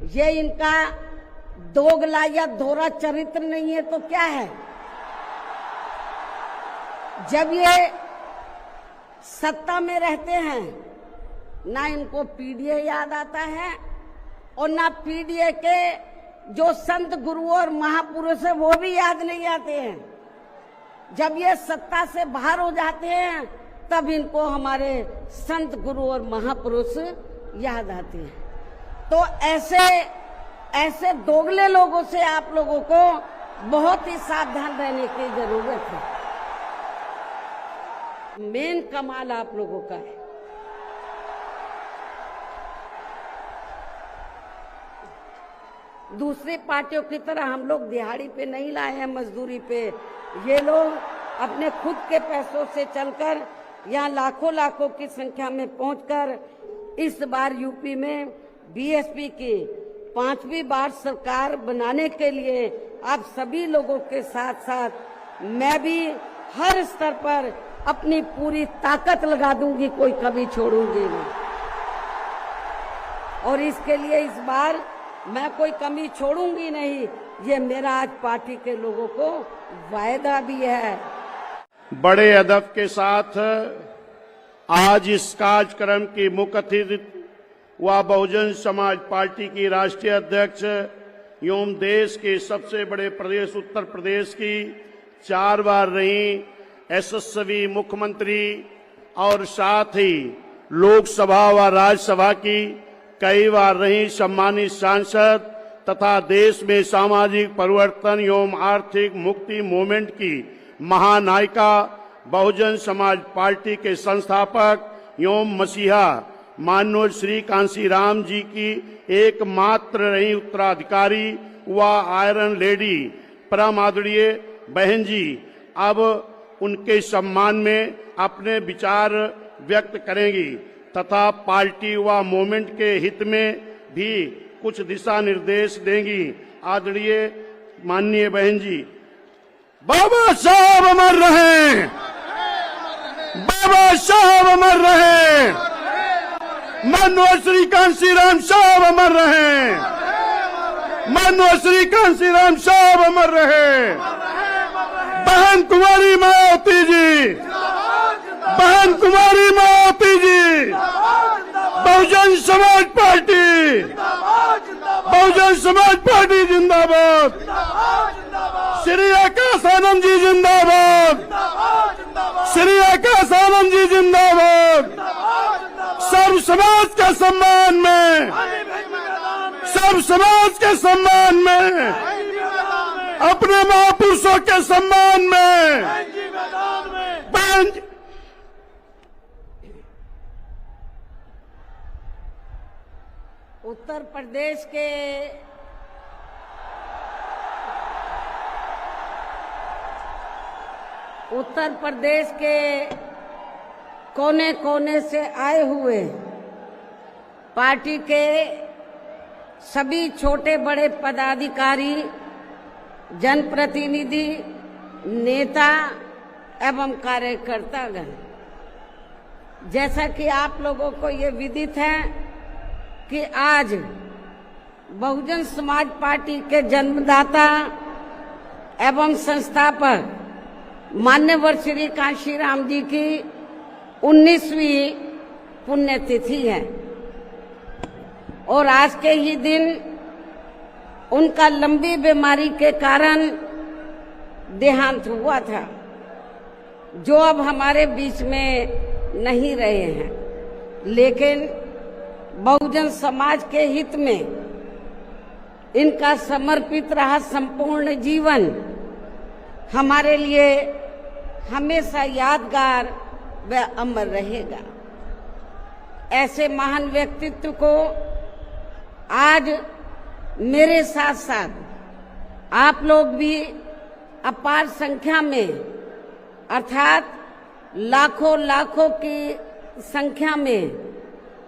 ये इनका दोगला या दोहरा चरित्र नहीं है तो क्या है? जब ये सत्ता में रहते हैं ना इनको पीडीए याद आता है और ना पीडीए के जो संत गुरु और महापुरुष है वो भी याद नहीं आते हैं। जब ये सत्ता से बाहर हो जाते हैं तब इनको हमारे संत गुरु और महापुरुष याद आते हैं। तो ऐसे दोगले लोगों से आप लोगों को बहुत ही सावधान रहने की जरूरत है। मेन कमाल आप लोगों का है। दूसरी पार्टियों की तरह हम लोग दिहाड़ी पे नहीं लाए हैं, मजदूरी पे। ये लोग अपने खुद के पैसों से चलकर यहाँ लाखों लाखों की संख्या में पहुंचकर इस बार यूपी में बीएसपी की 5वीं बार सरकार बनाने के लिए आप सभी लोगों के साथ साथ मैं भी हर स्तर पर अपनी पूरी ताकत लगा दूंगी, कोई कभी छोड़ूंगी नहीं। और इसके लिए इस बार मैं कोई कमी छोड़ूंगी नहीं, ये मेरा आज पार्टी के लोगों को वायदा भी है। बड़े अदब के साथ आज इस कार्यक्रम की मुख्य अतिथि व बहुजन समाज पार्टी की राष्ट्रीय अध्यक्ष एवं देश के सबसे बड़े प्रदेश उत्तर प्रदेश की 4 बार रही यशस्वी मुख्यमंत्री और साथ ही लोकसभा व राज्यसभा की कई बार रही सम्मानित सांसद तथा देश में सामाजिक परिवर्तन एवं आर्थिक मुक्ति मूवमेंट की महानायिका बहुजन समाज पार्टी के संस्थापक एवं मसीहा माननीय श्री कांशीराम जी की एकमात्र रही उत्तराधिकारी व आयरन लेडी परम आदरणीय बहन जी अब उनके सम्मान में अपने विचार व्यक्त करेंगी तथा पार्टी व मूवमेंट के हित में भी कुछ दिशा निर्देश देंगी। आदरणीय माननीय बहन जी। बाबा साहब अमर रहे, बाबा साहब अमर रहे, माननीय श्री कांशीराम साहब अमर रहे, माननीय श्री कांशीराम साहब अमर रहे। बहन कुमारी मायावती जी, बहन कुमारी मायावती जी, बहुजन समाज पार्टी, बहुजन समाज पार्टी जिंदाबाद। श्री आकाश आनंद जी जिंदाबाद, श्री आकाश आनंद जी जिंदाबाद। सर्व समाज के सम्मान में, सर्व समाज के सम्मान में, अपने महापुरुषों के सम्मान में उत्तर प्रदेश के कोने कोने से आए हुए पार्टी के सभी छोटे बड़े पदाधिकारी, जनप्रतिनिधि, नेता एवं कार्यकर्तागण, जैसा कि आप लोगों को ये विदित है कि आज बहुजन समाज पार्टी के जन्मदाता एवं संस्थापक मान्यवर श्री कांशीराम जी की 19वीं पुण्यतिथि है और आज के ही दिन उनका लंबी बीमारी के कारण देहांत हुआ था, जो अब हमारे बीच में नहीं रहे हैं। लेकिन बहुजन समाज के हित में इनका समर्पित रहा संपूर्ण जीवन हमारे लिए हमेशा यादगार व अमर रहेगा। ऐसे महान व्यक्तित्व को आज मेरे साथ साथ आप लोग भी अपार संख्या में, अर्थात लाखों लाखों की संख्या में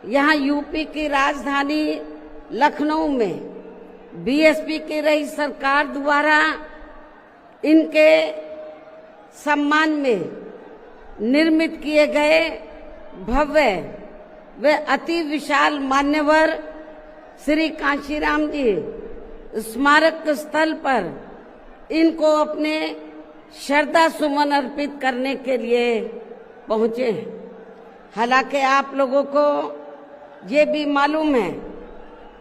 यहाँ यूपी की राजधानी लखनऊ में बीएसपी की रही सरकार द्वारा इनके सम्मान में निर्मित किए गए भव्य व अति विशाल मान्यवर श्री कांशीराम जी स्मारक स्थल पर इनको अपने श्रद्धा सुमन अर्पित करने के लिए पहुंचे हैं। हालांकि आप लोगों को ये भी मालूम है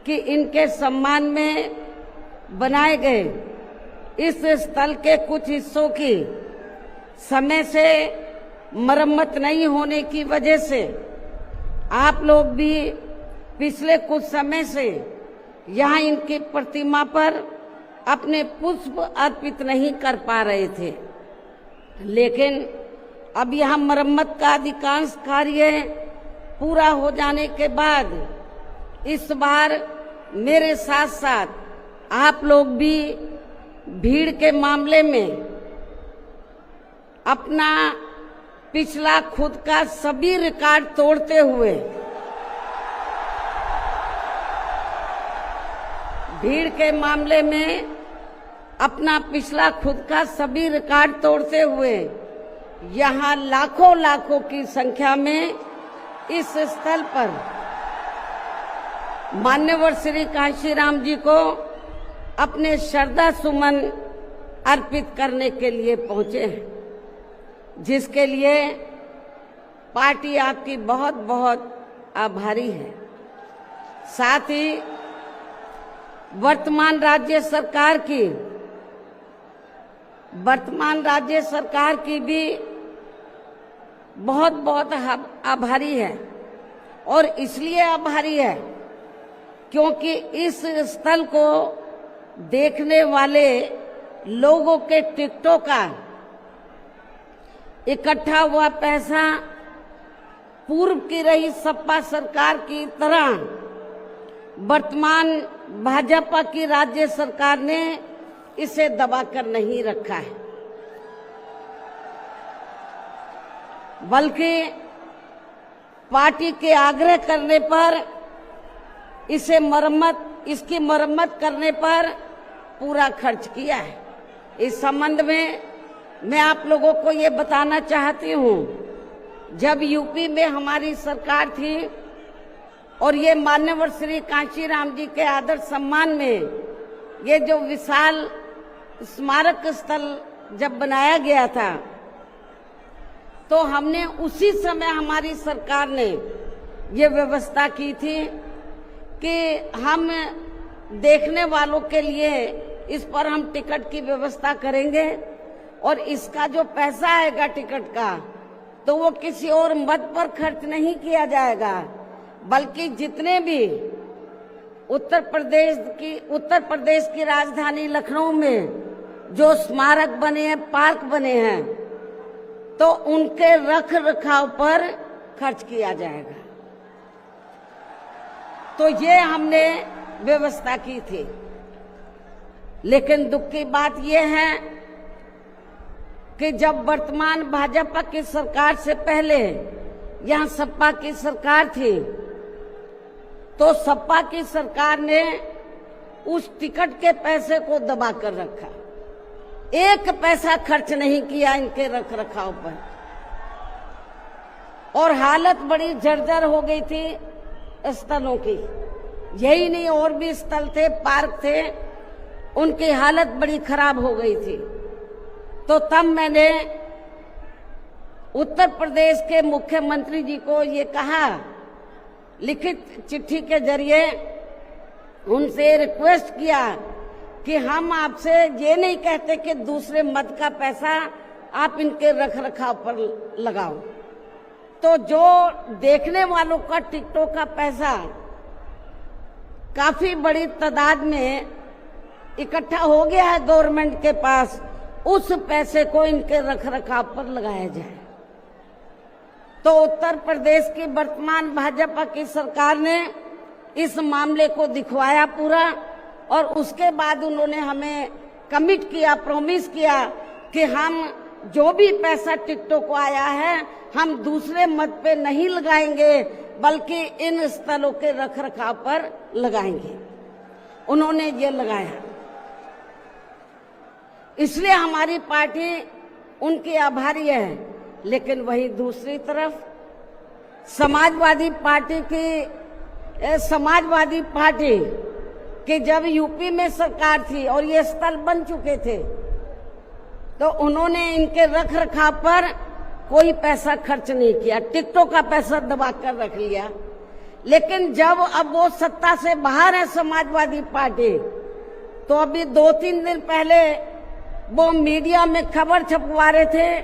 कि इनके सम्मान में बनाए गए इस स्थल के कुछ हिस्सों की समय से मरम्मत नहीं होने की वजह से आप लोग भी पिछले कुछ समय से यहाँ इनकी प्रतिमा पर अपने पुष्प अर्पित नहीं कर पा रहे थे। लेकिन अब यहाँ मरम्मत का अधिकांश कार्य पूरा हो जाने के बाद इस बार मेरे साथ साथ आप लोग भी भीड़ के मामले में अपना पिछला खुद का सभी रिकॉर्ड तोड़ते हुए भीड़ के मामले में अपना पिछला खुद का सभी रिकॉर्ड तोड़ते हुए यहाँ लाखों लाखों की संख्या में इस स्थल पर मान्यवर श्री कांशीराम जी को अपने श्रद्धा सुमन अर्पित करने के लिए पहुंचे हैं, जिसके लिए पार्टी आपकी बहुत बहुत आभारी है। साथ ही वर्तमान राज्य सरकार की भी बहुत बहुत आभारी है। और इसलिए आभारी है क्योंकि इस स्थल को देखने वाले लोगों के टिकटों का इकट्ठा हुआ पैसा पूर्व की रही सपा सरकार की तरह वर्तमान भाजपा की राज्य सरकार ने इसे दबाकर नहीं रखा है, बल्कि पार्टी के आग्रह करने पर इसकी मरम्मत करने पर पूरा खर्च किया है। इस संबंध में मैं आप लोगों को ये बताना चाहती हूँ, जब यूपी में हमारी सरकार थी और ये मान्यवर श्री कांशीराम जी के आदर सम्मान में ये जो विशाल स्मारक स्थल जब बनाया गया था, तो हमने उसी समय हमारी सरकार ने ये व्यवस्था की थी कि हम देखने वालों के लिए इस पर हम टिकट की व्यवस्था करेंगे और इसका जो पैसा आएगा टिकट का, तो वो किसी और मद पर खर्च नहीं किया जाएगा, बल्कि जितने भी उत्तर प्रदेश की राजधानी लखनऊ में जो स्मारक बने हैं, पार्क बने हैं, तो उनके रख रखाव पर खर्च किया जाएगा। तो ये हमने व्यवस्था की थी। लेकिन दुख की बात यह है कि जब वर्तमान भाजपा की सरकार से पहले यहाँ सपा की सरकार थी, तो सपा की सरकार ने उस टिकट के पैसे को दबा कर रखा, एक पैसा खर्च नहीं किया इनके रख रखाव पर, और हालत बड़ी जर्जर हो गई थी स्थलों की। यही नहीं, और भी स्थल थे, पार्क थे, उनकी हालत बड़ी खराब हो गई थी। तो तब मैंने उत्तर प्रदेश के मुख्यमंत्री जी को ये कहा, लिखित चिट्ठी के जरिए उनसे रिक्वेस्ट किया कि हम आपसे ये नहीं कहते कि दूसरे मद का पैसा आप इनके रख रखाव पर लगाओ, तो जो देखने वालों का टिकटों का पैसा काफी बड़ी तादाद में इकट्ठा हो गया है गवर्नमेंट के पास, उस पैसे को इनके रख रखाव पर लगाया जाए। तो उत्तर प्रदेश की वर्तमान भाजपा की सरकार ने इस मामले को दिखवाया पूरा, और उसके बाद उन्होंने हमें कमिट किया, प्रॉमिस किया कि हम जो भी पैसा टिकटों को आया है हम दूसरे मद पे नहीं लगाएंगे, बल्कि इन स्थलों के रख रखाव पर लगाएंगे। उन्होंने ये लगाया, इसलिए हमारी पार्टी उनकी आभारी है। लेकिन वहीं दूसरी तरफ समाजवादी पार्टी की समाजवादी पार्टी कि जब यूपी में सरकार थी और ये स्थल बन चुके थे तो उन्होंने इनके रख रखाव पर कोई पैसा खर्च नहीं किया, टिकटों का पैसा दबा कर रख लिया। लेकिन जब अब वो सत्ता से बाहर है समाजवादी पार्टी, तो अभी 2-3 दिन पहले वो मीडिया में खबर छपवा रहे थे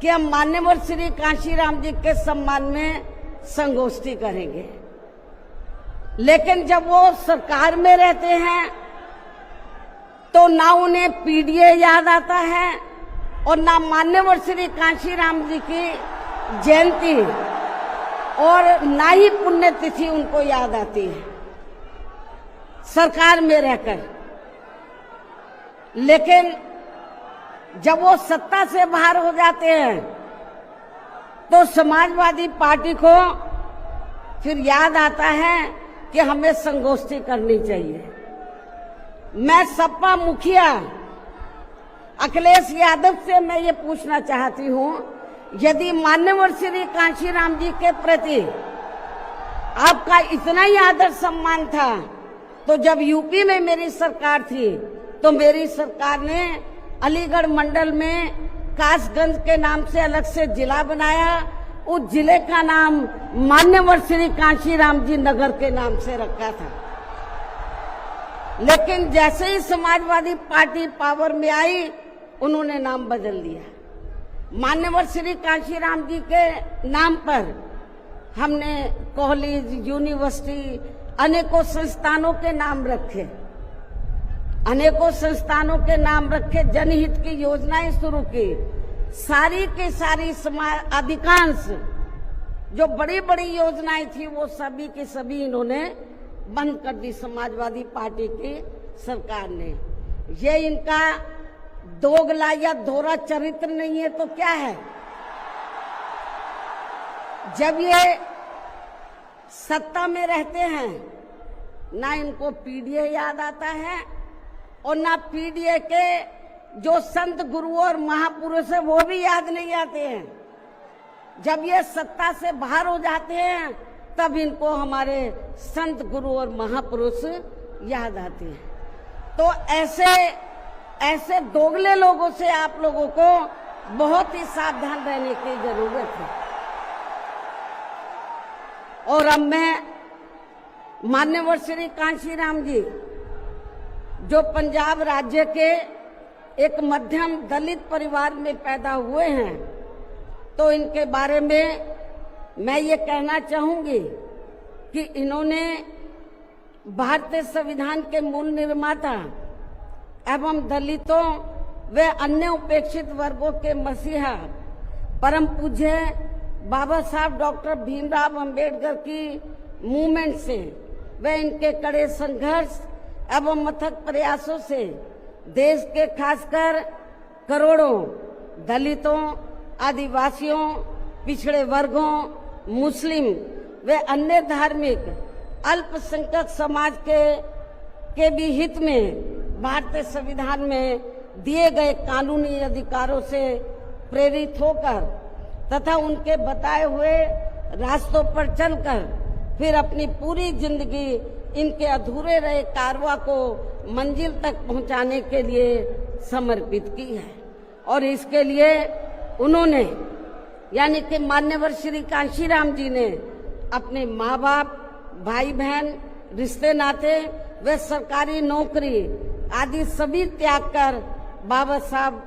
कि हम मान्यवर श्री कांशीराम जी के सम्मान में संगोष्ठी करेंगे। लेकिन जब वो सरकार में रहते हैं तो ना उन्हें पीडीए याद आता है और ना मान्यवर श्री कांशीराम जी की जयंती और ना ही पुण्यतिथि उनको याद आती है सरकार में रहकर। लेकिन जब वो सत्ता से बाहर हो जाते हैं तो समाजवादी पार्टी को फिर याद आता है कि हमें संगोष्ठी करनी चाहिए। मैं सपा मुखिया अखिलेश यादव से मैं ये पूछना चाहती हूँ, यदि मान्यवर श्री कांशीराम जी के प्रति आपका इतना ही आदर सम्मान था तो जब यूपी में मेरी सरकार थी तो मेरी सरकार ने अलीगढ़ मंडल में कासगंज के नाम से अलग से जिला बनाया, उस जिले का नाम मान्यवर श्री कांशीराम जी नगर के नाम से रखा था। लेकिन जैसे ही समाजवादी पार्टी पावर में आई उन्होंने नाम बदल दिया। मान्यवर श्री कांशीराम जी के नाम पर हमने कॉलेज, यूनिवर्सिटी, अनेकों संस्थानों के नाम रखे, अनेकों संस्थानों के नाम रखे, जनहित की योजनाएं शुरू की। सारी के सारी अधिकांश जो बड़ी बड़ी योजनाएं थी वो सभी की सभी इन्होंने बंद कर दी समाजवादी पार्टी की सरकार ने। ये इनका दोगला या दोहरा चरित्र नहीं है तो क्या है? जब ये सत्ता में रहते हैं ना इनको पीडीए याद आता है और ना पीडीए के जो संत गुरु और महापुरुष है वो भी याद नहीं आते हैं। जब ये सत्ता से बाहर हो जाते हैं तब इनको हमारे संत गुरु और महापुरुष याद आते हैं। तो ऐसे दोगले लोगों से आप लोगों को बहुत ही सावधान रहने की जरूरत है। और अब मैं मान्यवर श्री कांशीराम जी जो पंजाब राज्य के एक मध्यम दलित परिवार में पैदा हुए हैं तो इनके बारे में मैं ये कहना चाहूंगी कि इन्होंने भारतीय संविधान के मूल निर्माता एवं दलितों व अन्य उपेक्षित वर्गों के मसीहा परम पूज्य बाबा साहब डॉक्टर भीमराव अंबेडकर की मूवमेंट से व इनके कड़े संघर्ष एवं अथक प्रयासों से देश के खासकर करोड़ों दलितों, आदिवासियों, पिछड़े वर्गों, मुस्लिम व अन्य धार्मिक अल्पसंख्यक समाज के भी हित में भारतीय संविधान में दिए गए कानूनी अधिकारों से प्रेरित होकर तथा उनके बताए हुए रास्तों पर चलकर फिर अपनी पूरी जिंदगी इनके अधूरे रहे कारवां को मंजिल तक पहुंचाने के लिए समर्पित की है। और इसके लिए उन्होंने यानी कि मान्यवर श्री कांशीराम जी ने अपने माँ बाप, भाई बहन, रिश्ते नाते व सरकारी नौकरी आदि सभी त्याग कर बाबा साहब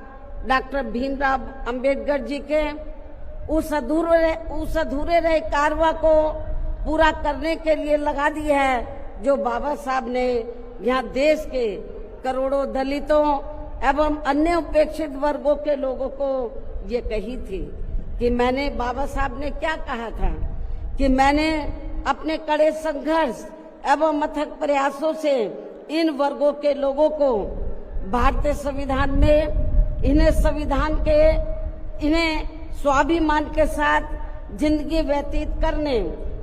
डॉक्टर भीमराव अंबेडकर जी के उस अधूरे रहे कारवां को पूरा करने के लिए लगा दी है जो बाबा साहब ने यहाँ देश के करोड़ों दलितों एवं अन्य उपेक्षित वर्गों के लोगों को ये कही थी कि मैंने, बाबा साहब ने क्या कहा था कि मैंने अपने कड़े संघर्ष एवं अथक प्रयासों से इन वर्गों के लोगों को भारतीय संविधान में इन्हें स्वाभिमान के साथ जिंदगी व्यतीत करने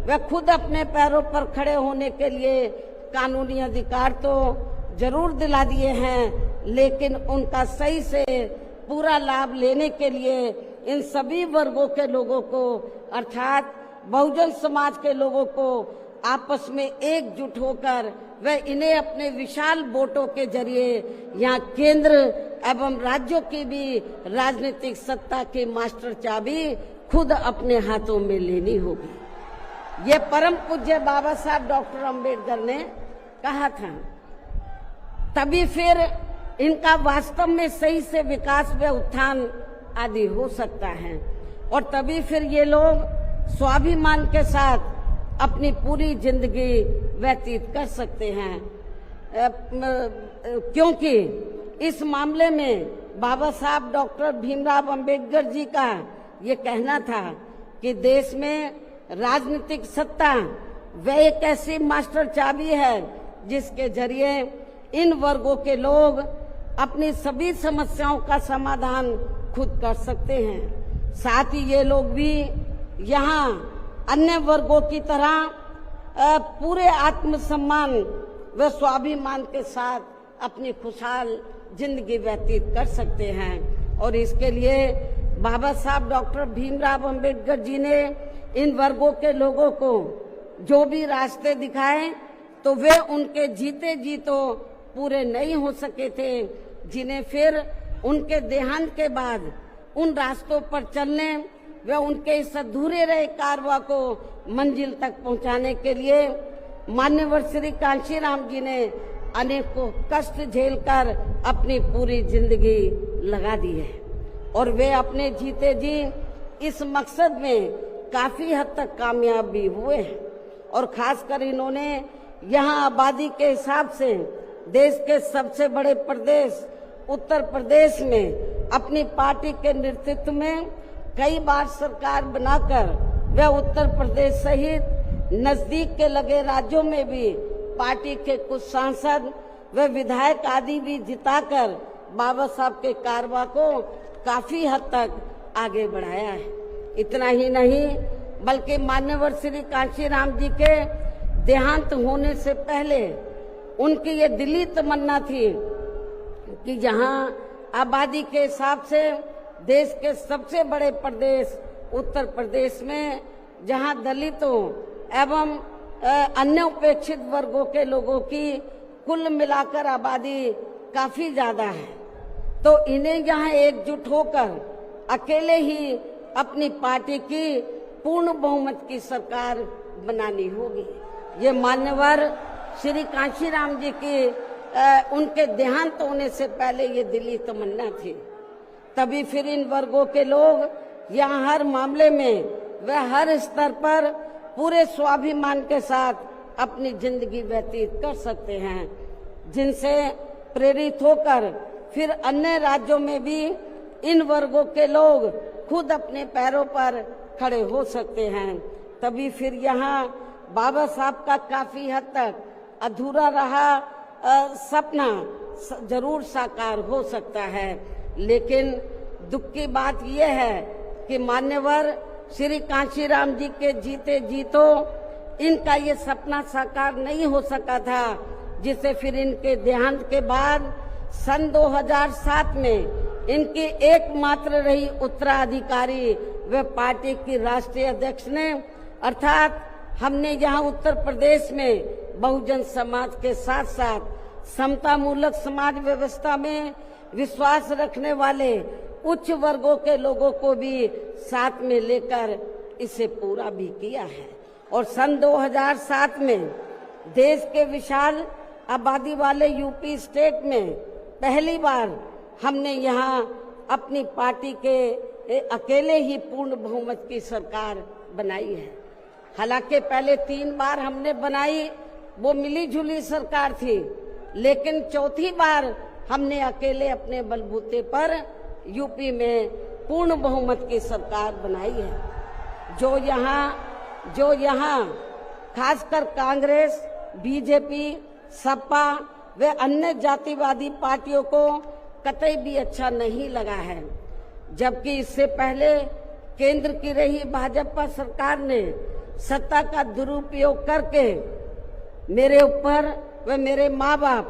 व खुद अपने पैरों पर खड़े होने के लिए कानूनी अधिकार तो जरूर दिला दिए हैं, लेकिन उनका सही से पूरा लाभ लेने के लिए इन सभी वर्गों के लोगों को अर्थात बहुजन समाज के लोगों को आपस में एकजुट होकर वे इन्हें अपने विशाल वोटों के जरिए यहाँ केंद्र एवं राज्यों की भी राजनीतिक सत्ता की मास्टर चाबी खुद अपने हाथों में लेनी होगी। ये परम पूज्य बाबा साहब डॉक्टर अंबेडकर ने कहा था। तभी फिर इनका वास्तव में सही से विकास व उत्थान आदि हो सकता है और तभी फिर ये लोग स्वाभिमान के साथ अपनी पूरी जिंदगी व्यतीत कर सकते हैं, क्योंकि इस मामले में बाबा साहब डॉक्टर भीमराव अंबेडकर जी का ये कहना था कि देश में राजनीतिक सत्ता वह एक ऐसी मास्टर चाबी है जिसके जरिए इन वर्गों के लोग अपनी सभी समस्याओं का समाधान खुद कर सकते हैं। साथ ही ये लोग भी यहाँ अन्य वर्गों की तरह पूरे आत्मसम्मान व स्वाभिमान के साथ अपनी खुशहाल जिंदगी व्यतीत कर सकते हैं। और इसके लिए बाबा साहब डॉक्टर भीमराव अंबेडकर जी ने इन वर्गों के लोगों को जो भी रास्ते दिखाए तो वे उनके जीते जी तो पूरे नहीं हो सके थे, जिन्हें फिर उनके देहांत के बाद उन रास्तों पर चलने व उनके इस अधूरे रहे कारवां को मंजिल तक पहुंचाने के लिए मान्यवर श्री कांशीराम जी ने अनेकों कष्ट झेलकर अपनी पूरी जिंदगी लगा दी है और वे अपने जीते जी इस मकसद में काफी हद तक कामयाब भी हुए हैं। और खासकर इन्होंने यहाँ आबादी के हिसाब से देश के सबसे बड़े प्रदेश उत्तर प्रदेश में अपनी पार्टी के नेतृत्व में कई बार सरकार बनाकर वे उत्तर प्रदेश सहित नजदीक के लगे राज्यों में भी पार्टी के कुछ सांसद व विधायक आदि भी जिताकर बाबा साहब के कारवां को काफी हद तक आगे बढ़ाया है। इतना ही नहीं बल्कि मान्यवर श्री कांशीराम जी के देहांत होने से पहले उनकी ये दिली तमन्ना थी कि जहां आबादी के हिसाब से देश के सबसे बड़े प्रदेश उत्तर प्रदेश में जहां दलितों एवं अन्य उपेक्षित वर्गों के लोगों की कुल मिलाकर आबादी काफी ज्यादा है, तो इन्हें यहाँ एकजुट होकर अकेले ही अपनी पार्टी की पूर्ण बहुमत की सरकार बनानी होगी। ये मान्यवर श्री कांशीराम जी की उनके देहांत होने से पहले ये दिली तमन्ना थी। तभी फिर इन वर्गों के लोग यहाँ हर मामले में व हर स्तर पर पूरे स्वाभिमान के साथ अपनी जिंदगी व्यतीत कर सकते हैं, जिनसे प्रेरित होकर फिर अन्य राज्यों में भी इन वर्गों के लोग खुद अपने पैरों पर खड़े हो सकते हैं। तभी फिर यहाँ बाबा साहब का काफी हद तक अधूरा रहा सपना जरूर साकार हो सकता है। लेकिन दुख की बात यह है कि मान्यवर श्री कांशीराम जी के जीते जी तो इनका ये सपना साकार नहीं हो सका था, जिसे फिर इनके देहांत के बाद सन 2007 में इनकी एकमात्र रही उत्तराधिकारी व पार्टी की राष्ट्रीय अध्यक्ष ने, अर्थात हमने यहाँ उत्तर प्रदेश में बहुजन समाज के साथ साथ समता मूलक समाज व्यवस्था में विश्वास रखने वाले उच्च वर्गों के लोगों को भी साथ में लेकर इसे पूरा भी किया है। और सन 2007 में देश के विशाल आबादी वाले यूपी स्टेट में पहली बार हमने यहाँ अपनी पार्टी के अकेले ही पूर्ण बहुमत की सरकार बनाई है। हालांकि पहले 3 बार हमने बनाई, वो मिली जुली सरकार थी, लेकिन चौथी बार हमने अकेले अपने बलबूते पर यूपी में पूर्ण बहुमत की सरकार बनाई है। जो यहाँ खासकर कांग्रेस, बीजेपी, सपा व अन्य जातिवादी पार्टियों को कतई भी अच्छा नहीं लगा है, जबकि इससे पहले केंद्र की रही भाजपा सरकार ने सत्ता का दुरुपयोग करके मेरे ऊपर व मेरे माँ बाप,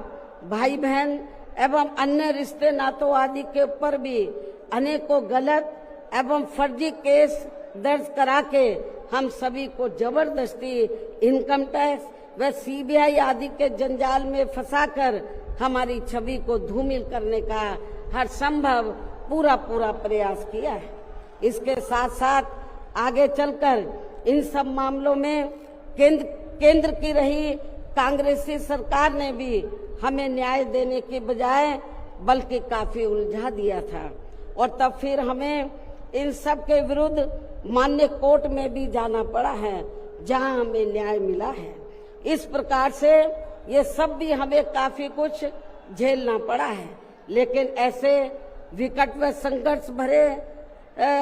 भाई बहन एवं अन्य रिश्ते नातों आदि के ऊपर भी अनेकों गलत एवं फर्जी केस दर्ज करा के हम सभी को जबरदस्ती इनकम टैक्स व सीबीआई आदि के जंजाल में फंसाकर हमारी छवि को धूमिल करने का हर संभव पूरा प्रयास किया है। इसके साथ साथ आगे चलकर इन सब मामलों में केंद्र की रही कांग्रेसी सरकार ने भी हमें न्याय देने के बजाय बल्कि काफी उलझा दिया था और तब फिर हमें इन सब के विरुद्ध माननीय कोर्ट में भी जाना पड़ा है, जहां हमें न्याय मिला है। इस प्रकार से ये सब भी हमें काफी कुछ झेलना पड़ा है, लेकिन ऐसे विकट व संघर्ष भरे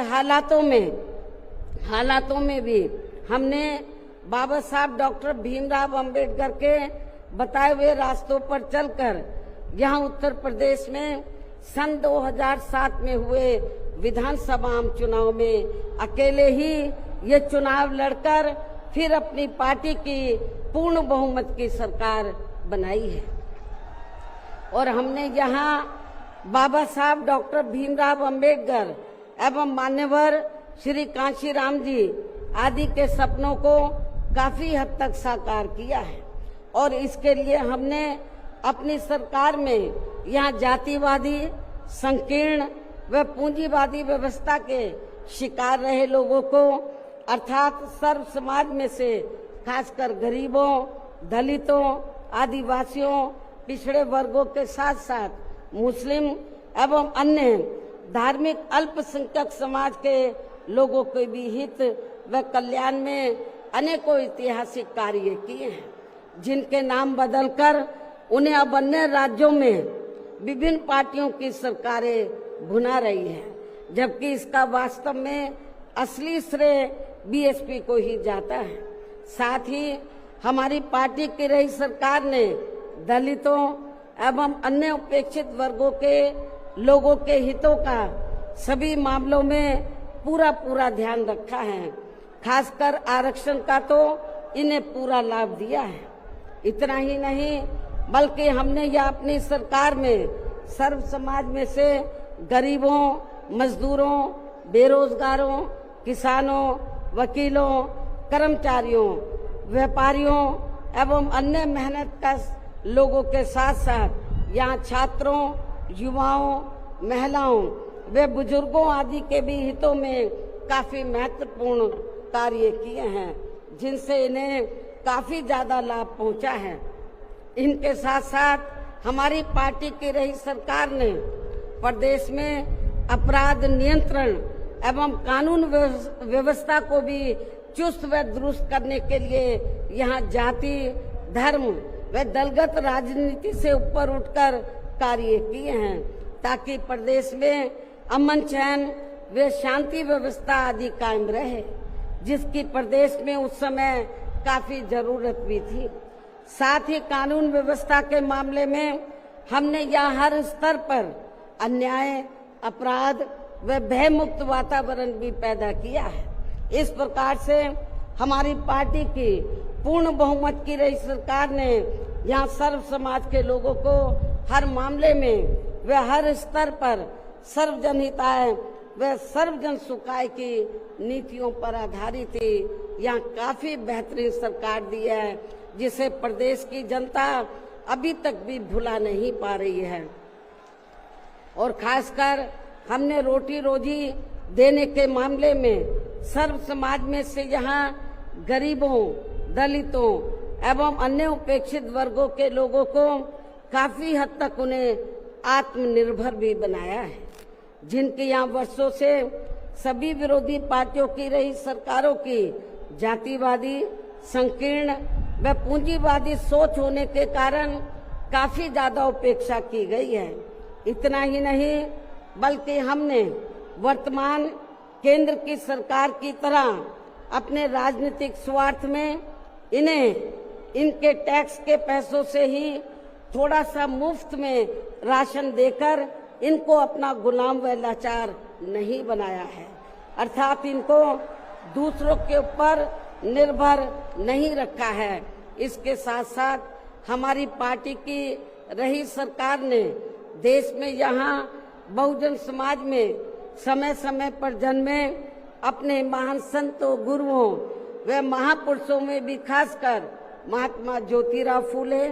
हालातों में भी हमने बाबा साहब डॉक्टर भीमराव अंबेडकर के बताए हुए रास्तों पर चलकर यहाँ उत्तर प्रदेश में सन 2007 में हुए विधानसभा चुनाव में अकेले ही ये चुनाव लड़कर फिर अपनी पार्टी की पूर्ण बहुमत की सरकार बनाई है। और हमने यहाँ बाबा साहब डॉक्टर भीमराव अंबेडकर एवं मान्यवर श्री कांशीराम जी आदि के सपनों को काफी हद तक साकार किया है और इसके लिए हमने अपनी सरकार में यहाँ जातिवादी, संकीर्ण व पूंजीवादी व्यवस्था के शिकार रहे लोगों को अर्थात सर्व समाज में से खासकर गरीबों, दलितों, आदिवासियों, पिछड़े वर्गों के साथ साथ मुस्लिम एवं अन्य धार्मिक अल्पसंख्यक समाज के लोगों के भी हित व कल्याण में अनेकों ऐतिहासिक कार्य किए हैं, जिनके नाम बदलकर उन्हें अब अन्य राज्यों में विभिन्न पार्टियों की सरकारें भुना रही हैं, जबकि इसका वास्तव में असली श्रेय बीएसपी को ही जाता है। साथ ही हमारी पार्टी की रही सरकार ने दलितों एवं अन्य उपेक्षित वर्गों के लोगों के हितों का सभी मामलों में पूरा ध्यान रखा है। खासकर आरक्षण का तो इन्हें पूरा लाभ दिया है। इतना ही नहीं बल्कि हमने यह अपनी सरकार में सर्व समाज में से गरीबों, मजदूरों, बेरोजगारों, किसानों, वकीलों, कर्मचारियों, व्यापारियों एवं अन्य मेहनतकश लोगों के साथ साथ यहाँ छात्रों, युवाओं, महिलाओं व बुजुर्गों आदि के भी हितों में काफी महत्वपूर्ण कार्य किए हैं, जिनसे इन्हें काफी ज्यादा लाभ पहुंचा है। इनके साथ साथ हमारी पार्टी की रही सरकार ने प्रदेश में अपराध नियंत्रण एवं कानून व्यवस्था को भी चुस्त व दुरुस्त करने के लिए यहाँ जाति, धर्म व दलगत राजनीति से ऊपर उठकर कार्य किए हैं, ताकि प्रदेश में अमन चैन व शांति व्यवस्था आदि कायम रहे, जिसकी प्रदेश में उस समय काफी जरूरत भी थी। साथ ही कानून व्यवस्था के मामले में हमने यहाँ हर स्तर पर अन्याय, अपराध व भय मुक्त वातावरण भी पैदा किया है। इस प्रकार से हमारी पार्टी की पूर्ण बहुमत की रही सरकार ने यहाँ सर्व समाज के लोगों को हर मामले में व हर स्तर पर सर्वजन हिताय व सर्वजन सुखाय की नीतियों पर आधारित ही यहाँ काफी बेहतरीन सरकार दी है, जिसे प्रदेश की जनता अभी तक भी भुला नहीं पा रही है। और खासकर हमने रोटी रोजी देने के मामले में सर्व समाज में से यहाँ गरीबों, दलितों एवं अन्य उपेक्षित वर्गों के लोगों को काफी हद तक उन्हें आत्मनिर्भर भी बनाया है, जिनके यहाँ वर्षों से सभी विरोधी पार्टियों की रही सरकारों की जातिवादी, संकीर्ण व पूंजीवादी सोच होने के कारण काफी ज्यादा उपेक्षा की गई है। इतना ही नहीं बल्कि हमने वर्तमान केंद्र की सरकार की तरह अपने राजनीतिक स्वार्थ में इनके टैक्स के पैसों से ही थोड़ा सा मुफ्त में राशन देकर इनको अपना गुलाम व लाचार नहीं बनाया है, अर्थात इनको दूसरों के ऊपर निर्भर नहीं रखा है। इसके साथ साथ हमारी पार्टी की रही सरकार ने देश में यहाँ बहुजन समाज में समय समय पर जन्मे अपने महान संतों, गुरुओं व महापुरुषों में भी खासकर महात्मा ज्योतिराव फूले,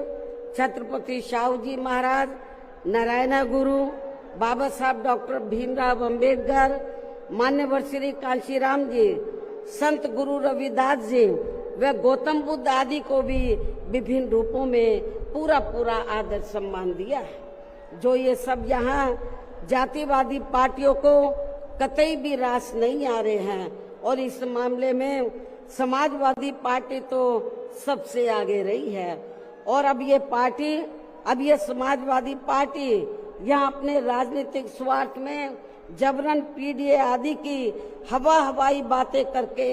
छत्रपति शाहू जी महाराज, नारायण गुरु, बाबा साहब डॉक्टर भीमराव अंबेडकर, मान्यवर श्री कांशीराम जी, संत गुरु रविदास जी व गौतम बुद्ध आदि को भी विभिन्न रूपों में पूरा आदर सम्मान दिया है। जो ये सब यहाँ जातिवादी पार्टियों को कतई भी रास नहीं आ रहे हैं और इस मामले में समाजवादी पार्टी तो सबसे आगे रही है। और अब ये समाजवादी पार्टी यहाँ अपने राजनीतिक स्वार्थ में जबरन पीडीए आदि की हवाई बातें करके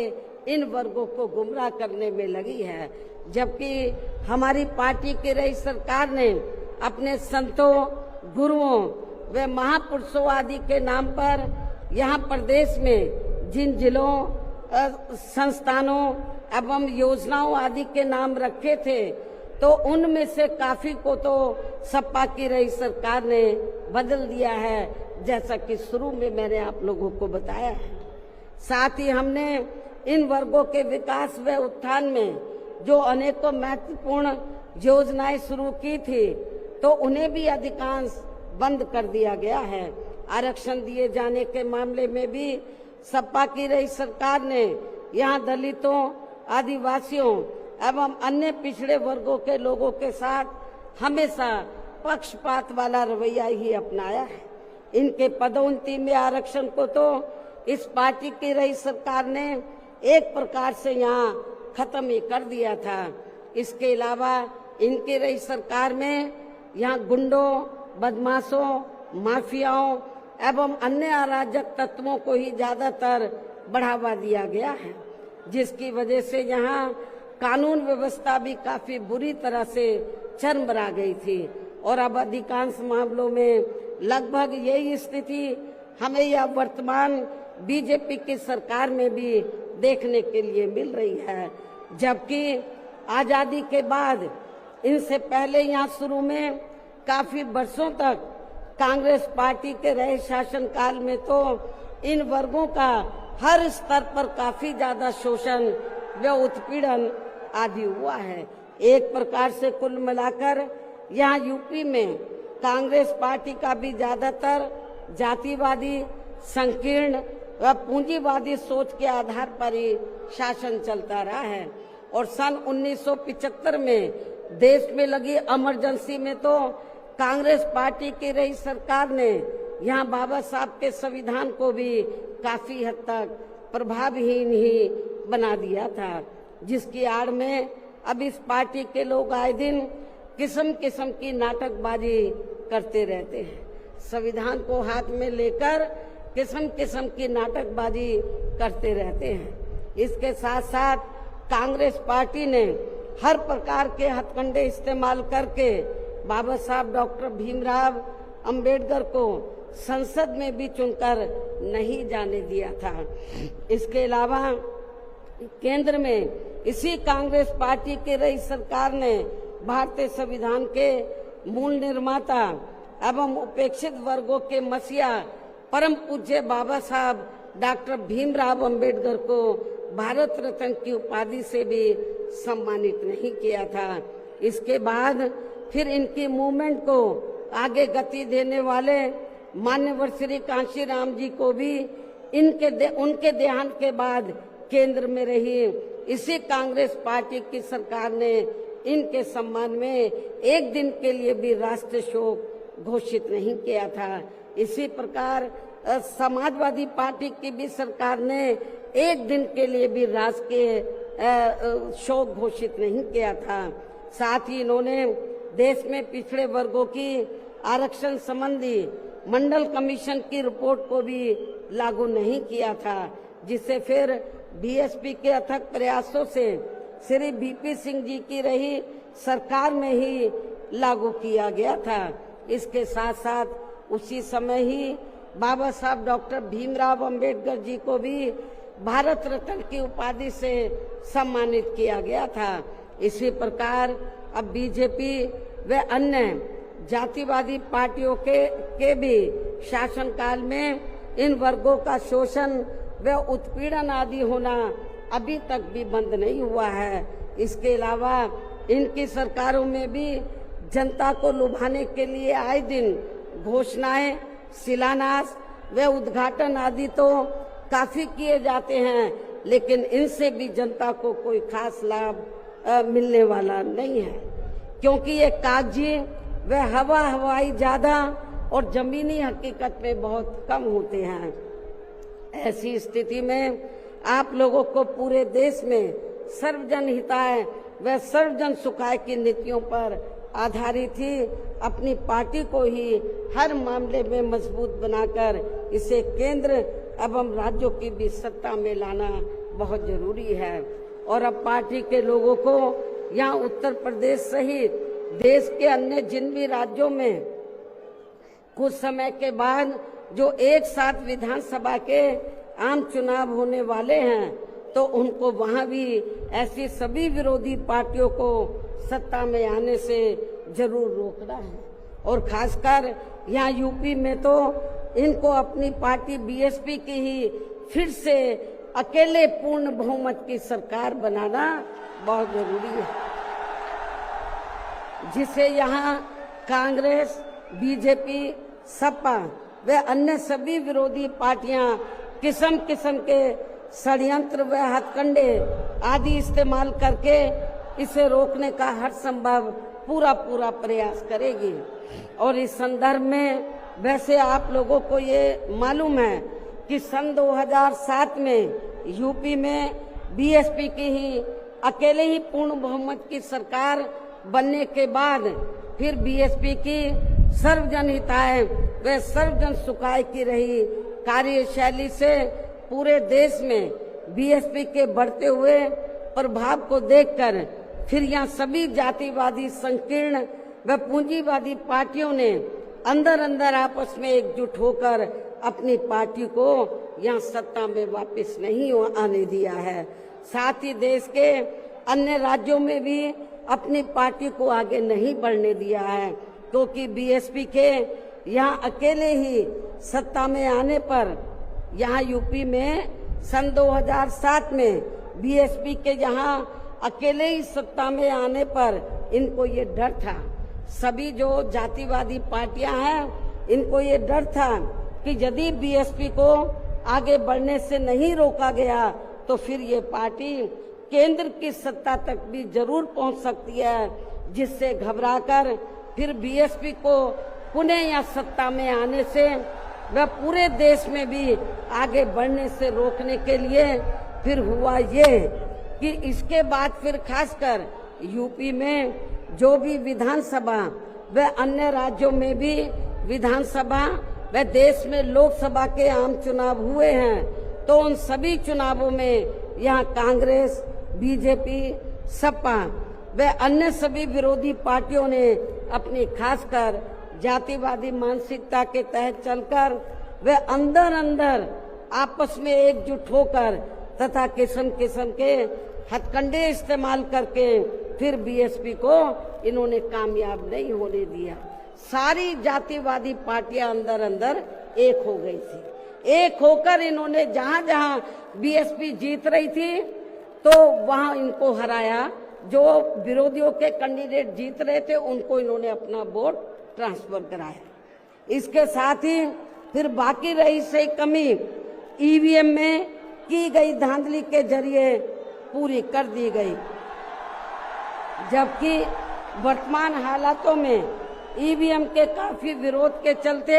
इन वर्गों को गुमराह करने में लगी है, जबकि हमारी पार्टी की रही सरकार ने अपने संतों, गुरुओं व महापुरुषों आदि के नाम पर यहाँ प्रदेश में जिन जिलों, संस्थानों एवं योजनाओं आदि के नाम रखे थे, तो उनमें से काफी को तो सपा की रही सरकार ने बदल दिया है, जैसा कि शुरू में मैंने आप लोगों को बताया है। साथ ही हमने इन वर्गों के विकास व उत्थान में जो अनेकों महत्वपूर्ण योजनाएं शुरू की थी, तो उन्हें भी अधिकांश बंद कर दिया गया है। आरक्षण दिए जाने के मामले में भी सपा की रही सरकार ने यहाँ दलितों, आदिवासियों एवं अन्य पिछड़े वर्गों के लोगों के साथ हमेशा पक्षपात वाला रवैया ही अपनाया है। इनके पदोन्नति में आरक्षण को तो इस पार्टी की रही सरकार ने एक प्रकार से यहाँ खत्म ही कर दिया था। इसके अलावा इनकी रही सरकार में यहाँ गुंडों, बदमाशों, माफियाओं एवं अन्य अराजक तत्वों को ही ज्यादातर बढ़ावा दिया गया है, जिसकी वजह से यहाँ कानून व्यवस्था भी काफी बुरी तरह से चरमरा गई थी। और अब अधिकांश मामलों में लगभग यही स्थिति हमें यह वर्तमान बीजेपी की सरकार में भी देखने के लिए मिल रही है, जबकि आजादी के बाद इनसे पहले यहाँ शुरू में काफी वर्षों तक कांग्रेस पार्टी के रहे शासनकाल में तो इन वर्गों का हर स्तर पर काफी ज्यादा शोषण व उत्पीड़न आदि हुआ है। एक प्रकार से कुल मिलाकर यहाँ यूपी में कांग्रेस पार्टी का भी ज्यादातर जातिवादी, संकीर्ण व पूंजीवादी सोच के आधार पर ही शासन चलता रहा है। और सन 1975 में देश में लगी इमरजेंसी में तो कांग्रेस पार्टी की रही सरकार ने यहाँ बाबा साहब के संविधान को भी काफी हद तक प्रभावहीन ही बना दिया था, जिसकी आड़ में अब इस पार्टी के लोग आए दिन किस्म किस्म की नाटकबाजी करते रहते हैं। संविधान को हाथ में लेकर किस्म किस्म की नाटकबाजी करते रहते हैं। इसके साथ साथ कांग्रेस पार्टी ने हर प्रकार के हथकंडे इस्तेमाल करके बाबा साहब डॉक्टर भीमराव अंबेडकर को संसद में भी चुनकर नहीं जाने दिया था। इसके अलावा केंद्र में इसी कांग्रेस पार्टी की रही सरकार ने भारतीय संविधान के मूल निर्माता एवं उपेक्षित वर्गों के मसीहा परम पूज्य बाबा साहब डॉक्टर भीमराव अंबेडकर को भारत रत्न की उपाधि से भी सम्मानित नहीं किया था। इसके बाद फिर इनकी मूवमेंट को आगे गति देने वाले मान्यवर श्री कांशीराम जी को भी उनके देहांत के बाद केंद्र में रही इसी कांग्रेस पार्टी की सरकार ने इनके सम्मान में एक दिन के लिए भी राष्ट्रीय शोक घोषित नहीं किया था। इसी प्रकार समाजवादी पार्टी की भी सरकार ने एक दिन के लिए भी राष्ट्रीय शोक घोषित नहीं किया था। साथ ही इन्होंने देश में पिछड़े वर्गों की आरक्षण संबंधी मंडल कमीशन की रिपोर्ट को भी लागू नहीं किया था, जिसे फिर बीएसपी के अथक प्रयासों से श्री बीपी सिंह जी की रही सरकार में ही लागू किया गया था। इसके साथ साथ उसी समय ही बाबा साहब डॉक्टर भीमराव अंबेडकर जी को भी भारत रत्न की उपाधि से सम्मानित किया गया था। इसी प्रकार अब बीजेपी व अन्य जातिवादी पार्टियों के भी शासनकाल में इन वर्गों का शोषण व उत्पीड़न आदि होना अभी तक भी बंद नहीं हुआ है। इसके अलावा इनकी सरकारों में भी जनता को लुभाने के लिए आए दिन घोषणाएं, शिलान्यास व उद्घाटन आदि तो काफी किए जाते हैं, लेकिन इनसे भी जनता को कोई खास लाभ मिलने वाला नहीं है, क्योंकि ये कागजी व हवाई ज्यादा और जमीनी हकीकत में बहुत कम होते हैं। ऐसी स्थिति में आप लोगों को पूरे देश में सर्वजन हिताय व सर्वजन सुखाय की नीतियों पर आधारित ही अपनी पार्टी को ही हर मामले में मजबूत बनाकर इसे केंद्र एवं राज्यों की भी सत्ता में लाना बहुत जरूरी है। और अब पार्टी के लोगों को यहाँ उत्तर प्रदेश सहित देश के अन्य जिन भी राज्यों में कुछ समय के बाद जो एक साथ विधानसभा के आम चुनाव होने वाले हैं, तो उनको वहां भी ऐसी सभी विरोधी पार्टियों को सत्ता में आने से जरूर रोकना है। और खासकर यहाँ यूपी में तो इनको अपनी पार्टी बीएसपी की ही फिर से अकेले पूर्ण बहुमत की सरकार बनाना बहुत जरूरी है, जिसे यहाँ कांग्रेस, बीजेपी, सपा व अन्य सभी विरोधी पार्टियां किस्म किस्म के षड्यंत्र व हथकंडे आदि इस्तेमाल करके इसे रोकने का हर संभव पूरा प्रयास करेगी। और इस संदर्भ में वैसे आप लोगों को ये मालूम है कि सन 2007 में यूपी में बीएसपी की ही अकेले ही पूर्ण बहुमत की सरकार बनने के बाद फिर बीएसपी की सर्वजन हिताय व सर्वजन सुखाय की रही कार्यशैली से पूरे देश में बीएसपी के बढ़ते हुए प्रभाव को देखकर फिर यहाँ सभी जातिवादी, संकीर्ण व पूंजीवादी पार्टियों ने अंदर अंदर आपस में एकजुट होकर अपनी पार्टी को यहाँ सत्ता में वापस नहीं आने दिया है। साथ ही देश के अन्य राज्यों में भी अपनी पार्टी को आगे नहीं बढ़ने दिया है, क्योंकि बीएसपी के यहाँ अकेले ही सत्ता में आने पर यहाँ यूपी में सन 2007 में बीएसपी के यहाँ अकेले ही सत्ता में आने पर इनको ये डर था, सभी जो जातिवादी पार्टियां हैं इनको ये डर था कि यदि बीएसपी को आगे बढ़ने से नहीं रोका गया तो फिर ये पार्टी केंद्र की सत्ता तक भी जरूर पहुंच सकती है, जिससे घबराकर फिर बीएसपी को पुनः या सत्ता में आने से व पूरे देश में भी आगे बढ़ने से रोकने के लिए फिर हुआ ये कि इसके बाद फिर खासकर यूपी में जो भी विधानसभा व अन्य राज्यों में भी विधानसभा व देश में लोकसभा के आम चुनाव हुए हैं, तो उन सभी चुनावों में यहाँ कांग्रेस, बीजेपी, सपा व अन्य सभी विरोधी पार्टियों ने अपनी खासकर जातिवादी मानसिकता के तहत चलकर वे अंदर अंदर आपस में एकजुट होकर तथा किस्म किस्म के हथकंडे इस्तेमाल करके फिर बीएसपी को इन्होंने कामयाब नहीं होने दिया। सारी जातिवादी पार्टियां अंदर अंदर एक हो गई थी। एक होकर इन्होंने जहां जहां बीएसपी जीत रही थी तो वहां इनको हराया, जो विरोधियों के कैंडिडेट जीत रहे थे उनको इन्होंने अपना वोट ट्रांसफर कराया। इसके साथ ही फिर बाकी रही से कमी ईवीएम में की गई धांधली के जरिए पूरी कर दी गई, जबकि वर्तमान हालातों में ईवीएम के काफी विरोध के चलते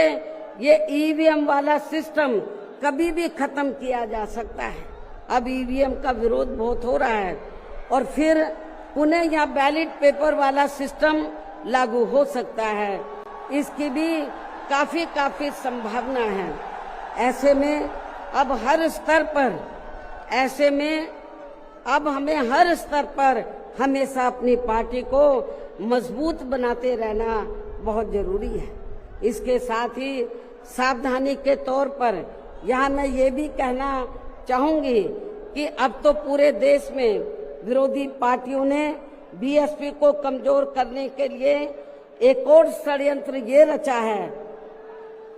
ये ईवीएम वाला सिस्टम कभी भी खत्म किया जा सकता है। अब ईवीएम का विरोध बहुत हो रहा है और फिर पुनः यहाँ बैलेट पेपर वाला सिस्टम लागू हो सकता है, इसकी भी काफी संभावना है। ऐसे में अब हमें हर स्तर पर हमेशा अपनी पार्टी को मजबूत बनाते रहना बहुत जरूरी है। इसके साथ ही सावधानी के तौर पर यहाँ मैं ये भी कहना चाहूंगी कि अब तो पूरे देश में विरोधी पार्टियों ने बीएसपी को कमजोर करने के लिए एक और षड्यंत्र ये रचा है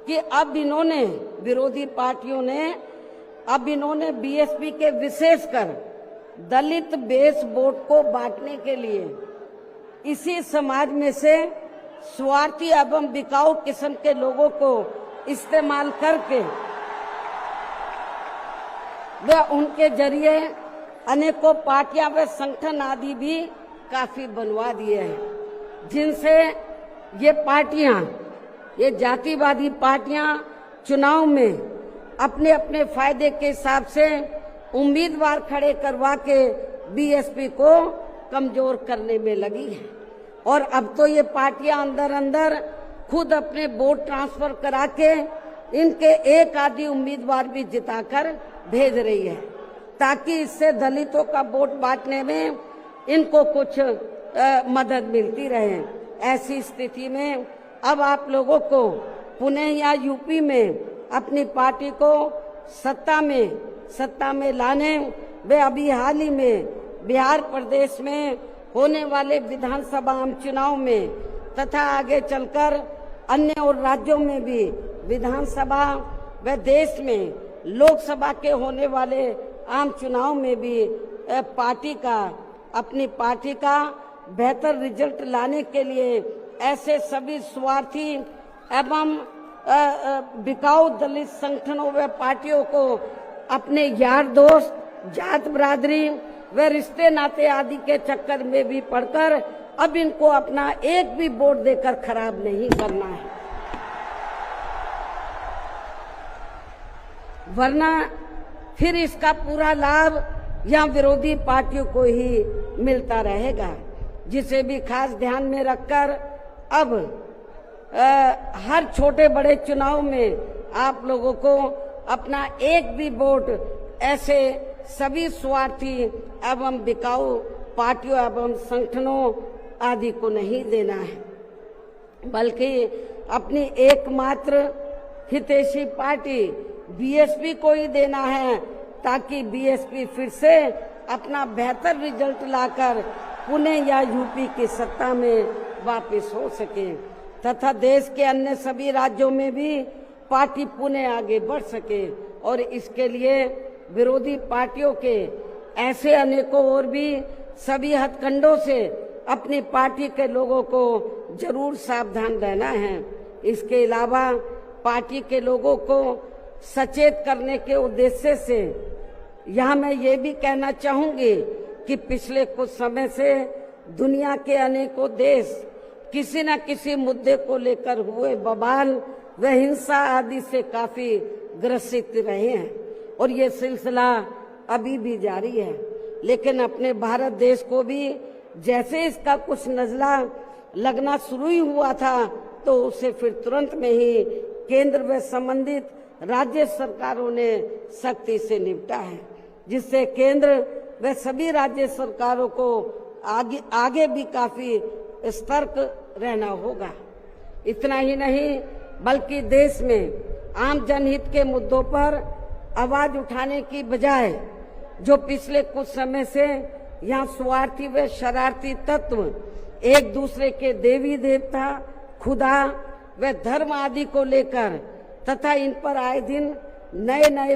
कि अब इन्होंने विरोधी पार्टियों ने अब इन्होंने बीएसपी के विशेषकर दलित बेस वोट को बांटने के लिए इसी समाज में से स्वार्थी एवं बिकाऊ किस्म के लोगों को इस्तेमाल करके वे उनके जरिए अनेकों पार्टियां व संगठन आदि भी काफी बनवा दिए हैं, जिनसे ये पार्टियां, ये जातिवादी पार्टियां चुनाव में अपने अपने फायदे के हिसाब से उम्मीदवार खड़े करवा के बीएसपी को कमजोर करने में लगी है। और अब तो ये पार्टियां अंदर अंदर खुद अपने वोट ट्रांसफर करा के इनके एक आदि उम्मीदवार भी जिताकर भेज रही है, ताकि इससे दलितों का वोट बांटने में इनको कुछ मदद मिलती रहे। ऐसी स्थिति में अब आप लोगों को पुणे या यूपी में अपनी पार्टी को सत्ता में लाने वे अभी हाल ही में बिहार प्रदेश में होने वाले विधानसभा आम चुनाव में तथा आगे चलकर अन्य और राज्यों में भी विधानसभा व देश में लोकसभा के होने वाले आम चुनाव में भी अपनी पार्टी का बेहतर रिजल्ट लाने के लिए ऐसे सभी स्वार्थी एवं बिकाऊ दलित संगठनों व पार्टियों को अपने यार दोस्त, जात बिरादरी व रिश्ते नाते आदि के चक्कर में भी पड़कर अब इनको अपना एक भी वोट देकर खराब नहीं करना है, वरना फिर इसका पूरा लाभ या विरोधी पार्टियों को ही मिलता रहेगा। जिसे भी खास ध्यान में रखकर अब हर छोटे बड़े चुनाव में आप लोगों को अपना एक भी वोट ऐसे सभी स्वार्थी एवं बिकाऊ पार्टियों एवं संगठनों आदि को नहीं देना है, बल्कि अपनी एकमात्र हितैषी पार्टी बीएसपी को ही देना है, ताकि बीएसपी फिर से अपना बेहतर रिजल्ट लाकर पुणे या यूपी की सत्ता में वापस हो सके तथा देश के अन्य सभी राज्यों में भी पार्टी पुणे आगे बढ़ सके। और इसके लिए विरोधी पार्टियों के ऐसे अनेकों और भी सभी हथकंडों से अपनी पार्टी के लोगों को जरूर सावधान रहना है। इसके अलावा पार्टी के लोगों को सचेत करने के उद्देश्य से यहाँ मैं ये भी कहना चाहूंगी कि पिछले कुछ समय से दुनिया के अनेकों देश किसी न किसी मुद्दे को लेकर हुए बवाल व हिंसा आदि से काफी ग्रसित रहे हैं और ये सिलसिला अभी भी जारी है। लेकिन अपने भारत देश को भी जैसे इसका कुछ नजला लगना शुरू ही हुआ था तो उसे फिर तुरंत में ही केंद्र व संबंधित राज्य सरकारों ने सख्ती से निपटा है, जिससे केंद्र व सभी राज्य सरकारों को आगे भी काफी सतर्क रहना होगा। इतना ही नहीं बल्कि देश में आम जनहित के मुद्दों पर आवाज उठाने की बजाय जो पिछले कुछ समय से यहाँ स्वार्थी व शरारती तत्व एक दूसरे के देवी देवता, खुदा व धर्म आदि को लेकर तथा इन पर आए दिन नए नए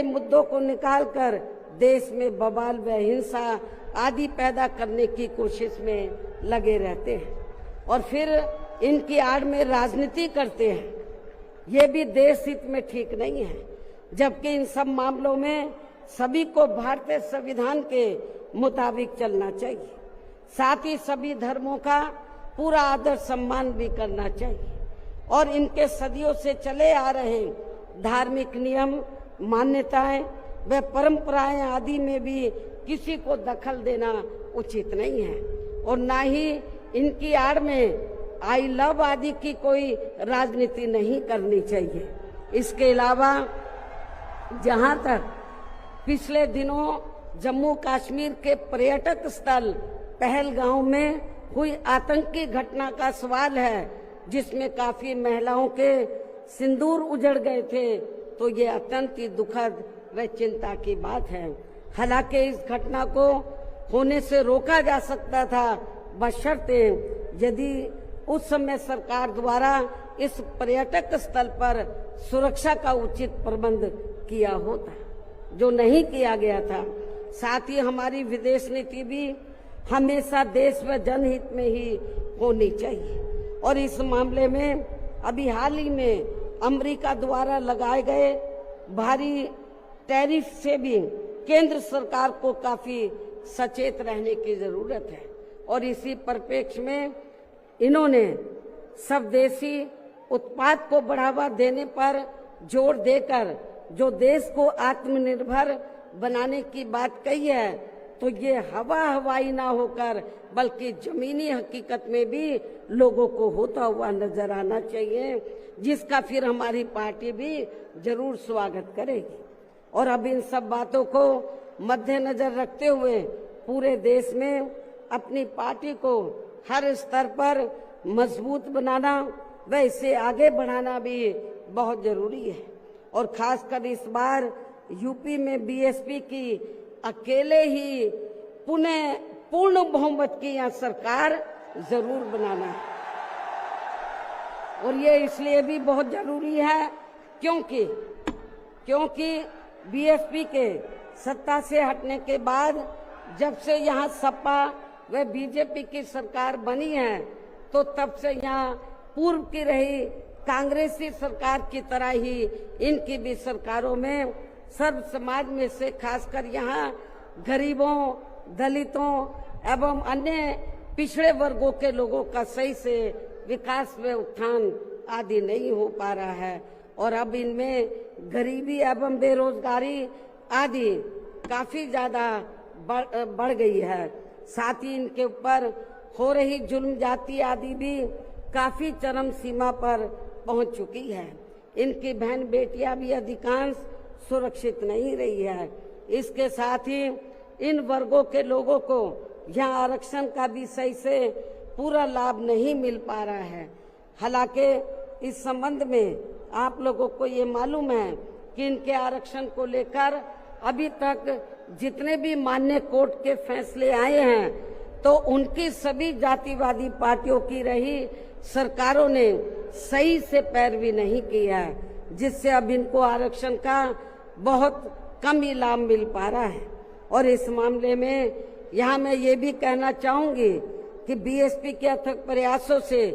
मुद्दों को निकालकर देश में बवाल व हिंसा आदि पैदा करने की कोशिश में लगे रहते हैं और फिर इनकी आड़ में राजनीति करते हैं। ये भी देश हित में ठीक नहीं है, जबकि इन सब मामलों में सभी को भारतीय संविधान के मुताबिक चलना चाहिए। साथ ही सभी धर्मों का पूरा आदर सम्मान भी करना चाहिए और इनके सदियों से चले आ रहे धार्मिक नियम, मान्यताएं व परंपराएं आदि में भी किसी को दखल देना उचित नहीं है और ना ही इनकी आड़ में आई लव आदि की कोई राजनीति नहीं करनी चाहिए। इसके अलावा जहां तक पिछले दिनों जम्मू कश्मीर के पर्यटक स्थल पहलगांव में हुई आतंकी घटना का सवाल है, जिसमें काफी महिलाओं के सिंदूर उजड़ गए थे, तो ये अत्यंत ही दुखद व चिंता की बात है। हालांकि इस घटना को होने से रोका जा सकता था, बशर्ते यदि उस समय सरकार द्वारा इस पर्यटक स्थल पर सुरक्षा का उचित प्रबंध किया होता, जो नहीं किया गया था। साथ ही हमारी विदेश नीति भी हमेशा देश व जनहित में ही होनी चाहिए। और इस मामले में अभी हाल ही में अमेरिका द्वारा लगाए गए भारी टैरिफ से भी केंद्र सरकार को काफी सचेत रहने की जरूरत है। और इसी परिप्रेक्ष्य में इन्होंने स्वदेशी उत्पाद को बढ़ावा देने पर जोर देकर जो देश को आत्मनिर्भर बनाने की बात कही है, तो ये हवाई ना होकर बल्कि जमीनी हकीकत में भी लोगों को होता हुआ नजर आना चाहिए, जिसका फिर हमारी पार्टी भी जरूर स्वागत करेगी। और अब इन सब बातों को मद्देनजर रखते हुए पूरे देश में अपनी पार्टी को हर स्तर पर मजबूत बनाना व इसे आगे बढ़ाना भी बहुत जरूरी है। और खासकर इस बार यूपी में बीएसपी की अकेले ही पूर्ण बहुमत की यहाँ सरकार जरूर बनाना है। और ये इसलिए भी बहुत जरूरी है क्योंकि बीएसपी के सत्ता से हटने के बाद जब से यहाँ सपा व बीजेपी की सरकार बनी है, तो तब से यहाँ पूर्व की रही कांग्रेसी सरकार की तरह ही इनकी भी सरकारों में सर्व समाज में से खासकर यहाँ गरीबों, दलितों एवं अन्य पिछड़े वर्गों के लोगों का सही से विकास व उत्थान आदि नहीं हो पा रहा है। और अब इनमें गरीबी एवं बेरोजगारी आदि काफी ज्यादा बढ़ गई है। साथ ही इनके ऊपर हो रही जुल्म जाति आदि भी काफी चरम सीमा पर पहुंच चुकी है। इनकी बहन बेटियां भी अधिकांश सुरक्षित नहीं रही है। इसके साथ ही इन वर्गों के लोगों को यहाँ आरक्षण का भी सही से पूरा लाभ नहीं मिल पा रहा है। हालांकि इस संबंध में आप लोगों को ये मालूम है कि इनके आरक्षण को लेकर अभी तक जितने भी मान्य कोर्ट के फैसले आए हैं, तो उनकी सभी जातिवादी पार्टियों की रही सरकारों ने सही से पैरवी नहीं की है, जिससे अब इनको आरक्षण का बहुत कम ही लाभ मिल पा रहा है। और इस मामले में यहाँ मैं ये भी कहना चाहूंगी कि बीएसपी के अथक प्रयासों से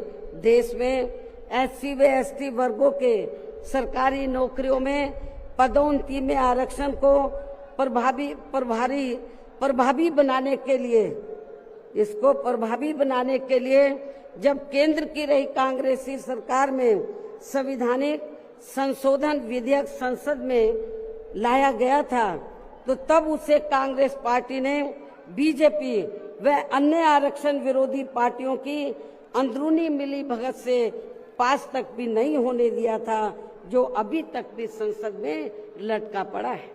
देश में एससी व एसटी वर्गों के सरकारी नौकरियों में पदोन्नति में आरक्षण को प्रभावी बनाने के लिए जब केंद्र की रही कांग्रेसी सरकार में संवैधानिक संशोधन विधेयक संसद में लाया गया था, तो तब उसे कांग्रेस पार्टी ने बीजेपी व अन्य आरक्षण विरोधी पार्टियों की अंदरूनी मिलीभगत से पास तक भी नहीं होने दिया था, जो अभी तक भी संसद में लटका पड़ा है।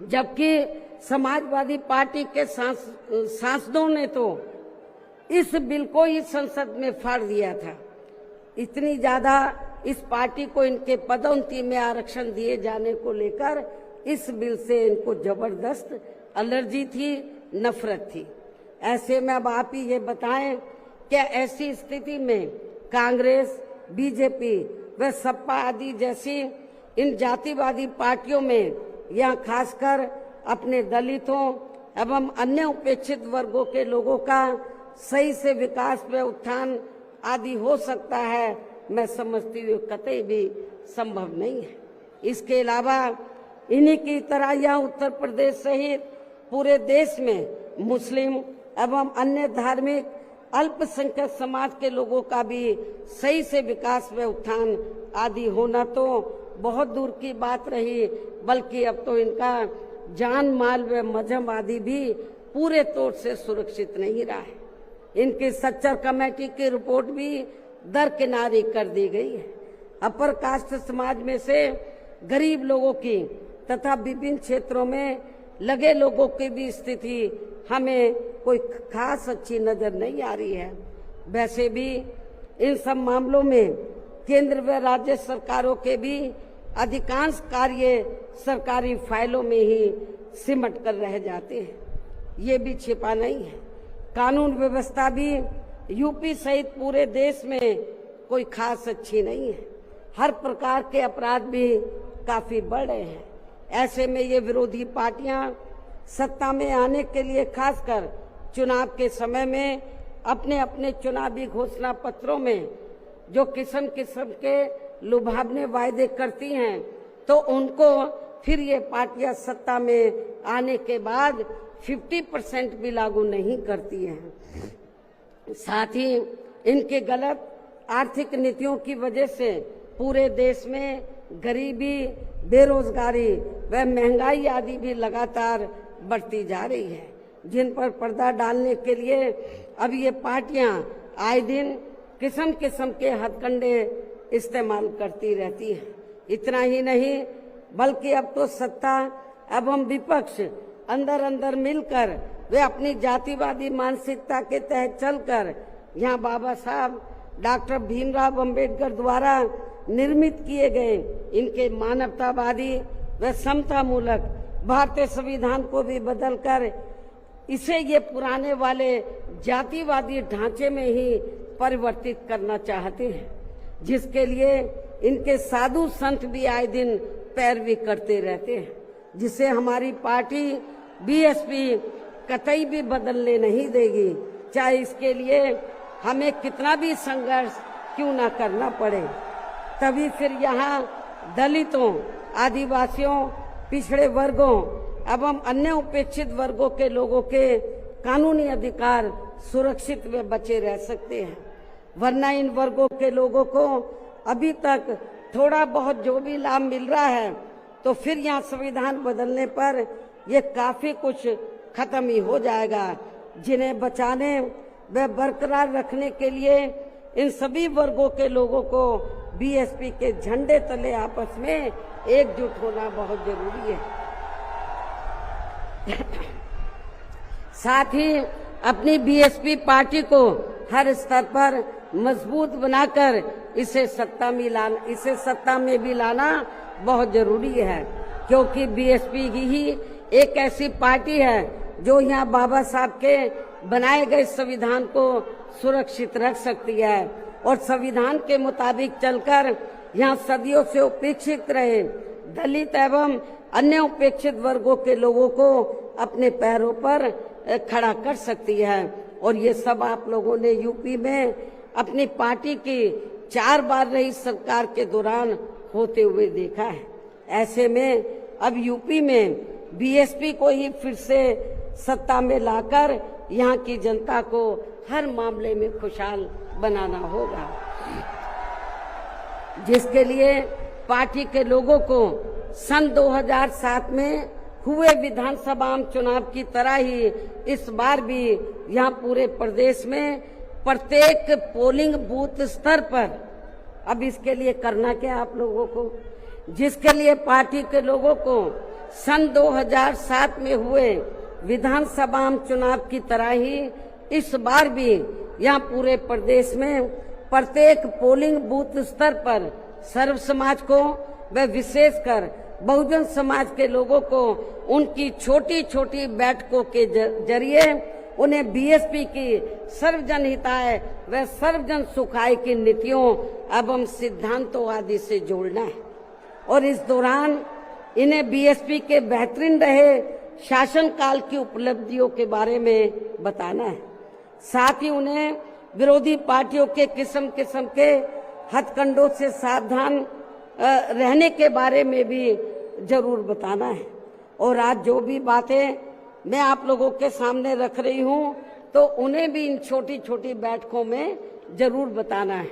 जबकि समाजवादी पार्टी के सांसदों ने तो इस बिल को ही संसद में फाड़ दिया था। इतनी ज्यादा इस पार्टी को इनके पदोन्नति में आरक्षण दिए जाने को लेकर इस बिल से इनको जबरदस्त एलर्जी थी, नफरत थी। ऐसे में अब आप ही ये बताएं, क्या ऐसी स्थिति में कांग्रेस, बीजेपी व सपा आदि जैसी इन जातिवादी पार्टियों में यहाँ खासकर अपने दलितों एवं अन्य उपेक्षित वर्गों के लोगों का सही से विकास व उत्थान आदि हो सकता है? मैं समझती हूँ कतई भी संभव नहीं है। इसके अलावा इन्हीं की तरह यहाँ उत्तर प्रदेश सहित पूरे देश में मुस्लिम एवं अन्य धार्मिक अल्पसंख्यक समाज के लोगों का भी सही से विकास व उत्थान आदि होना तो बहुत दूर की बात रही, बल्कि अब तो इनका जान माल व मजहब आदि भी पूरे तौर से सुरक्षित नहीं रहा है। इनकी सच्चर कमेटी की रिपोर्ट भी दरकिनारी कर दी गई है। अपर कास्ट समाज में से गरीब लोगों की तथा विभिन्न क्षेत्रों में लगे लोगों की भी स्थिति हमें कोई खास अच्छी नजर नहीं आ रही है। वैसे भी इन सब मामलों में केंद्र व राज्य सरकारों के भी अधिकांश कार्य सरकारी फाइलों में ही सिमट कर रह जाते हैं। ये भी छिपा नहीं है। कानून व्यवस्था भी यूपी सहित पूरे देश में कोई खास अच्छी नहीं है। हर प्रकार के अपराध भी काफी बढ़ रहे हैं। ऐसे में ये विरोधी पार्टियां सत्ता में आने के लिए खासकर चुनाव के समय में अपने अपने चुनावी घोषणा पत्रों में जो किस्म किस्म के लुभावने वायदे करती हैं, तो उनको फिर ये पार्टियां सत्ता में आने के बाद 50% भी लागू नहीं करती हैं। साथ ही इनके गलत आर्थिक नीतियों की वजह से पूरे देश में गरीबी, बेरोजगारी व महंगाई आदि भी लगातार बढ़ती जा रही है, जिन पर पर्दा डालने के लिए अब ये पार्टियां आए दिन किस्म किस्म के हथकंडे इस्तेमाल करती रहती हैं। इतना ही नहीं बल्कि अब तो सत्ता एवं विपक्ष अंदर अंदर मिलकर वे अपनी जातिवादी मानसिकता के तहत चलकर यहाँ बाबा साहब डॉक्टर भीमराव अंबेडकर द्वारा निर्मित किए गए इनके मानवतावादी व समता मूलक भारतीय संविधान को भी बदलकर इसे ये पुराने वाले जातिवादी ढांचे में ही परिवर्तित करना चाहते हैं, जिसके लिए इनके साधु संत भी आए दिन पैरवी करते रहते हैं, जिसे हमारी पार्टी बीएसपी कतई भी बदलने नहीं देगी, चाहे इसके लिए हमें कितना भी संघर्ष क्यों ना करना पड़े। तभी फिर यहाँ दलितों, आदिवासियों, पिछड़े वर्गों एवं अन्य उपेक्षित वर्गों के लोगों के कानूनी अधिकार सुरक्षित व बचे रह सकते हैं। वरना इन वर्गों के लोगों को अभी तक थोड़ा बहुत जो भी लाभ मिल रहा है, तो फिर यहाँ संविधान बदलने पर ये काफी कुछ खत्म ही हो जाएगा, जिन्हें बचाने व बरकरार रखने के लिए इन सभी वर्गों के लोगों को बीएसपी के झंडे तले आपस में एकजुट होना बहुत जरूरी है। साथ ही अपनी बीएसपी पार्टी को हर स्तर पर मजबूत बनाकर इसे सत्ता में भी लाना बहुत जरूरी है, क्योंकि बीएसपी ही एक ऐसी पार्टी है जो यहाँ बाबा साहब के बनाए गए संविधान को सुरक्षित रख सकती है और संविधान के मुताबिक चलकर यहाँ सदियों से उपेक्षित रहे दलित एवं अन्य उपेक्षित वर्गों के लोगों को अपने पैरों पर खड़ा कर सकती है। और ये सब आप लोगों ने यूपी में अपनी पार्टी की 4 बार रही सरकार के दौरान होते हुए देखा है। ऐसे में अब यूपी में बीएसपी को ही फिर से सत्ता में लाकर यहाँ की जनता को हर मामले में खुशहाल बनाना होगा, जिसके लिए पार्टी के लोगों को सन 2007 में हुए विधानसभा चुनाव की तरह ही इस बार भी यहाँ पूरे प्रदेश में प्रत्येक पोलिंग बूथ स्तर पर अब इसके लिए करना क्या आप लोगों को, जिसके लिए पार्टी के लोगों को सन 2007 में हुए विधानसभा चुनाव की तरह ही इस बार भी यहाँ पूरे प्रदेश में प्रत्येक पोलिंग बूथ स्तर पर सर्व समाज को व विशेषकर बहुजन समाज के लोगों को उनकी छोटी छोटी बैठकों के जरिए उन्हें बीएसपी की सर्वजन हिताय व सर्वजन सुखाय की नीतियों एवं सिद्धांतों आदि से जोड़ना है और इस दौरान इन्हें बीएसपी के बेहतरीन रहे शासन काल की उपलब्धियों के बारे में बताना है। साथ ही उन्हें विरोधी पार्टियों के किस्म किस्म के हथकंडों से सावधान रहने के बारे में भी जरूर बताना है। और आज जो भी बातें मैं आप लोगों के सामने रख रही हूं, तो उन्हें भी इन छोटी छोटी बैठकों में जरूर बताना है।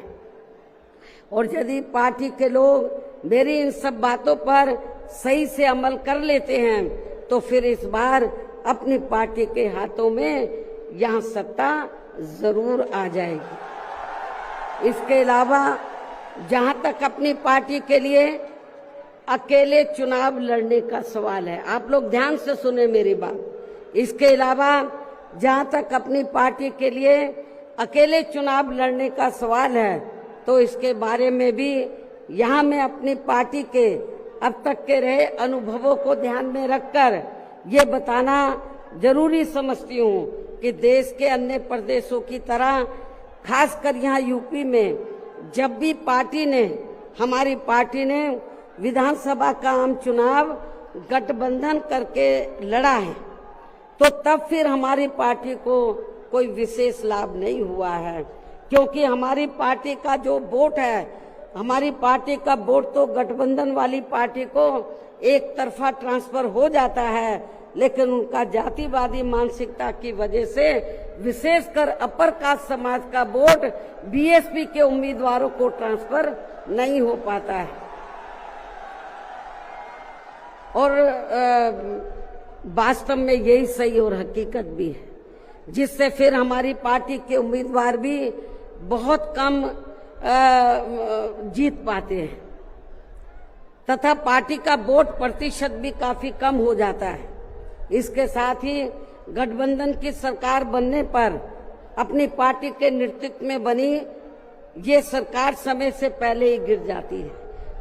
और यदि पार्टी के लोग मेरी इन सब बातों पर सही से अमल कर लेते हैं, तो फिर इस बार अपनी पार्टी के हाथों में यहाँ सत्ता जरूर आ जाएगी। इसके अलावा जहां तक अपनी पार्टी के लिए अकेले चुनाव लड़ने का सवाल है, आप लोग ध्यान से सुने मेरी बात। इसके अलावा जहां तक अपनी पार्टी के लिए अकेले चुनाव लड़ने का सवाल है, तो इसके बारे में भी यहाँ मैं अपनी पार्टी के अब तक के रहे अनुभवों को ध्यान में रखकर ये बताना जरूरी समझती हूँ कि देश के अन्य प्रदेशों की तरह खासकर यहाँ यूपी में जब भी हमारी पार्टी ने विधानसभा का आम चुनाव गठबंधन करके लड़ा है, तो तब फिर हमारी पार्टी को कोई विशेष लाभ नहीं हुआ है, क्योंकि हमारी पार्टी का जो वोट है, हमारी पार्टी का वोट तो गठबंधन वाली पार्टी को एक तरफा ट्रांसफर हो जाता है, लेकिन उनका जातिवादी मानसिकता की वजह से विशेषकर अपर कास्ट समाज का वोट बीएसपी के उम्मीदवारों को ट्रांसफर नहीं हो पाता है। और वास्तव में यही सही और हकीकत भी है, जिससे फिर हमारी पार्टी के उम्मीदवार भी बहुत कम जीत पाते हैं तथा पार्टी का वोट प्रतिशत भी काफी कम हो जाता है। इसके साथ ही गठबंधन की सरकार बनने पर अपनी पार्टी के नेतृत्व में बनी ये सरकार समय से पहले ही गिर जाती है।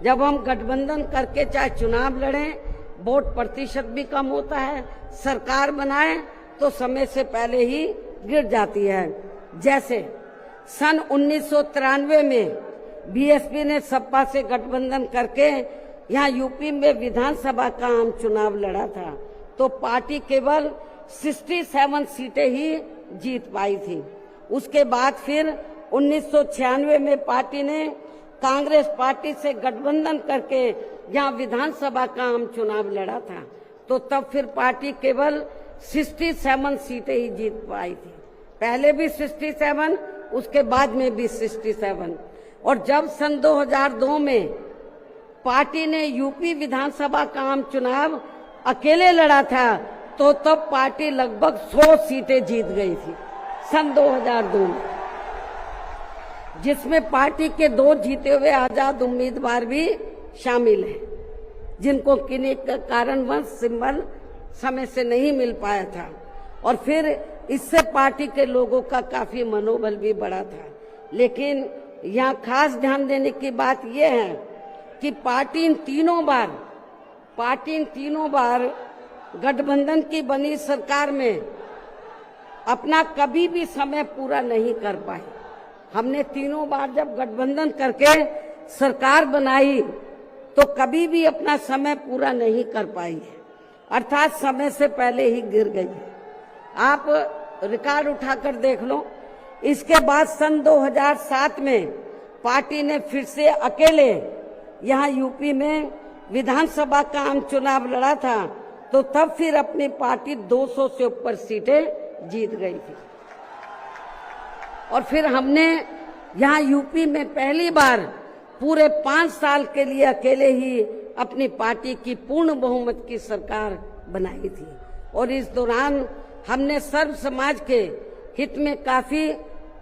जब हम गठबंधन करके चाहे चुनाव लड़ें, वोट प्रतिशत भी कम होता है, सरकार बनाए तो समय से पहले ही गिर जाती है। जैसे सन 1993 में बीएसपी ने सपा से गठबंधन करके यहाँ यूपी में विधानसभा का आम चुनाव लड़ा था, तो पार्टी केवल 67 सीटें ही जीत पाई थी। उसके बाद फिर 1996 में पार्टी ने कांग्रेस पार्टी से गठबंधन करके यहाँ विधानसभा का आम चुनाव लड़ा था, तो तब फिर पार्टी केवल 67 सीटें ही जीत पाई थी। पहले भी 67, उसके बाद में भी 67। और जब सन 2002 में पार्टी ने यूपी विधानसभा का आम चुनाव अकेले लड़ा था, तो तब पार्टी लगभग 100 सीटें जीत गई थी सन 2002 में, जिसमें पार्टी के 2 जीते हुए आजाद उम्मीदवार भी शामिल हैं, जिनको किन्हीं कारणवश सिंबल समय से नहीं मिल पाया था। और फिर इससे पार्टी के लोगों का काफी मनोबल भी बढ़ा था। लेकिन यहाँ खास ध्यान देने की बात यह है कि पार्टी इन तीनों बार गठबंधन की बनी सरकार में अपना कभी भी समय पूरा नहीं कर पाई। हमने तीनों बार जब गठबंधन करके सरकार बनाई तो कभी भी अपना समय पूरा नहीं कर पाई है, अर्थात समय से पहले ही गिर गई है। आप रिकॉर्ड उठाकर देख लो। इसके बाद सन 2007 में पार्टी ने फिर से अकेले यहाँ यूपी में विधानसभा का आम चुनाव लड़ा था, तो तब फिर अपनी पार्टी 200 से ऊपर सीटें जीत गई थी। और फिर हमने यहाँ यूपी में पहली बार पूरे 5 साल के लिए अकेले ही अपनी पार्टी की पूर्ण बहुमत की सरकार बनाई थी। और इस दौरान हमने सर्व समाज के हित में काफी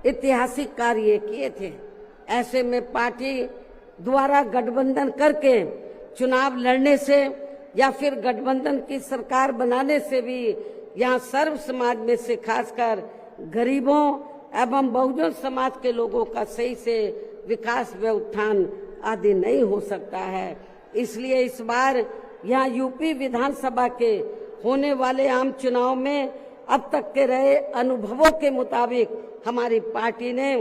ऐतिहासिक कार्य किए थे। ऐसे में पार्टी द्वारा गठबंधन करके चुनाव लड़ने से या फिर गठबंधन की सरकार बनाने से भी यहाँ सर्व समाज में से खासकर गरीबों एवं बहुजन समाज के लोगों का सही से विकास व उत्थान आदि नहीं हो सकता है। इसलिए इस बार यहाँ यूपी विधानसभा के होने वाले आम चुनाव में अब तक के रहे अनुभवों के मुताबिक हमारी पार्टी ने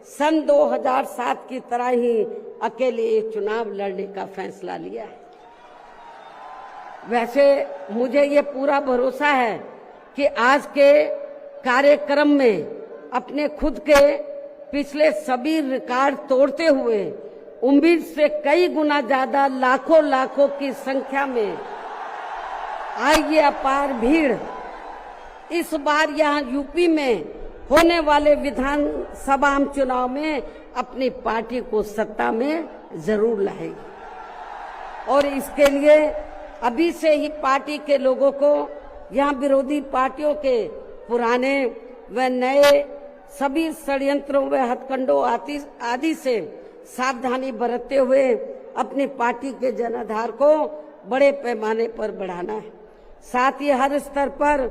सन 2007 की तरह ही अकेले ये चुनाव लड़ने का फैसला लिया है। वैसे मुझे ये पूरा भरोसा है कि आज के कार्यक्रम में अपने खुद के पिछले सभी रिकॉर्ड तोड़ते हुए उम्मीद से कई गुना ज्यादा लाखों की संख्या में आई ये अपार भीड़ इस बार यहाँ यूपी में होने वाले विधानसभा आम चुनाव में अपनी पार्टी को सत्ता में जरूर लाएगी। और इसके लिए अभी से ही पार्टी के लोगों को यहाँ विरोधी पार्टियों के पुराने व नए सभी षड्यंत्रों व हथकंडों आदि से सावधानी बरतते हुए अपनी पार्टी के जनाधार को बड़े पैमाने पर बढ़ाना है। साथ ही हर स्तर पर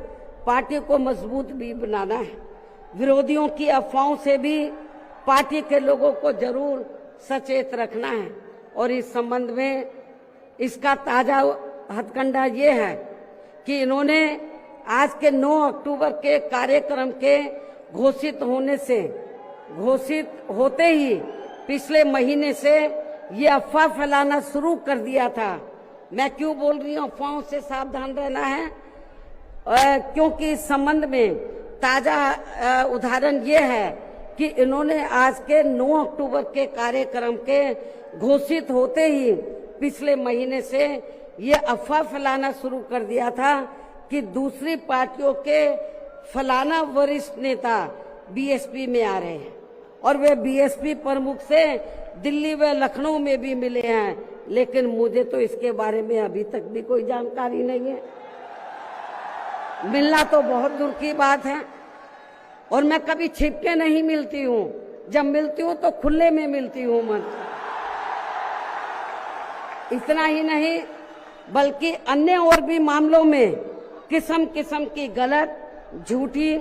पार्टी को मजबूत भी बनाना है। विरोधियों की अफवाहों से भी पार्टी के लोगों को जरूर सचेत रखना है। और इस संबंध में इसका ताजा हथकंडा ये है कि इन्होंने आज के 9 अक्टूबर के कार्यक्रम के घोषित होने से घोषित होते ही पिछले महीने से ये अफवाह फैलाना शुरू कर दिया था। मैं क्यों बोल रही हूँ अफवाहों से सावधान रहना है, क्योंकि इस संबंध में ताजा उदाहरण ये है कि इन्होंने आज के 9 अक्टूबर के कार्यक्रम के घोषित होते ही पिछले महीने से ये अफवाह फैलाना शुरू कर दिया था कि दूसरी पार्टियों के फलाना वरिष्ठ नेता बीएसपी में आ रहे हैं और वे बीएसपी प्रमुख से दिल्ली व लखनऊ में भी मिले हैं, लेकिन मुझे तो इसके बारे में अभी तक भी कोई जानकारी नहीं है। मिलना तो बहुत दूर की बात है और मैं कभी छिप के नहीं मिलती हूँ, जब मिलती हूँ तो खुले में मिलती हूँ मन। इतना ही नहीं बल्कि अन्य और भी मामलों में किस्म किस्म की गलत, झूठी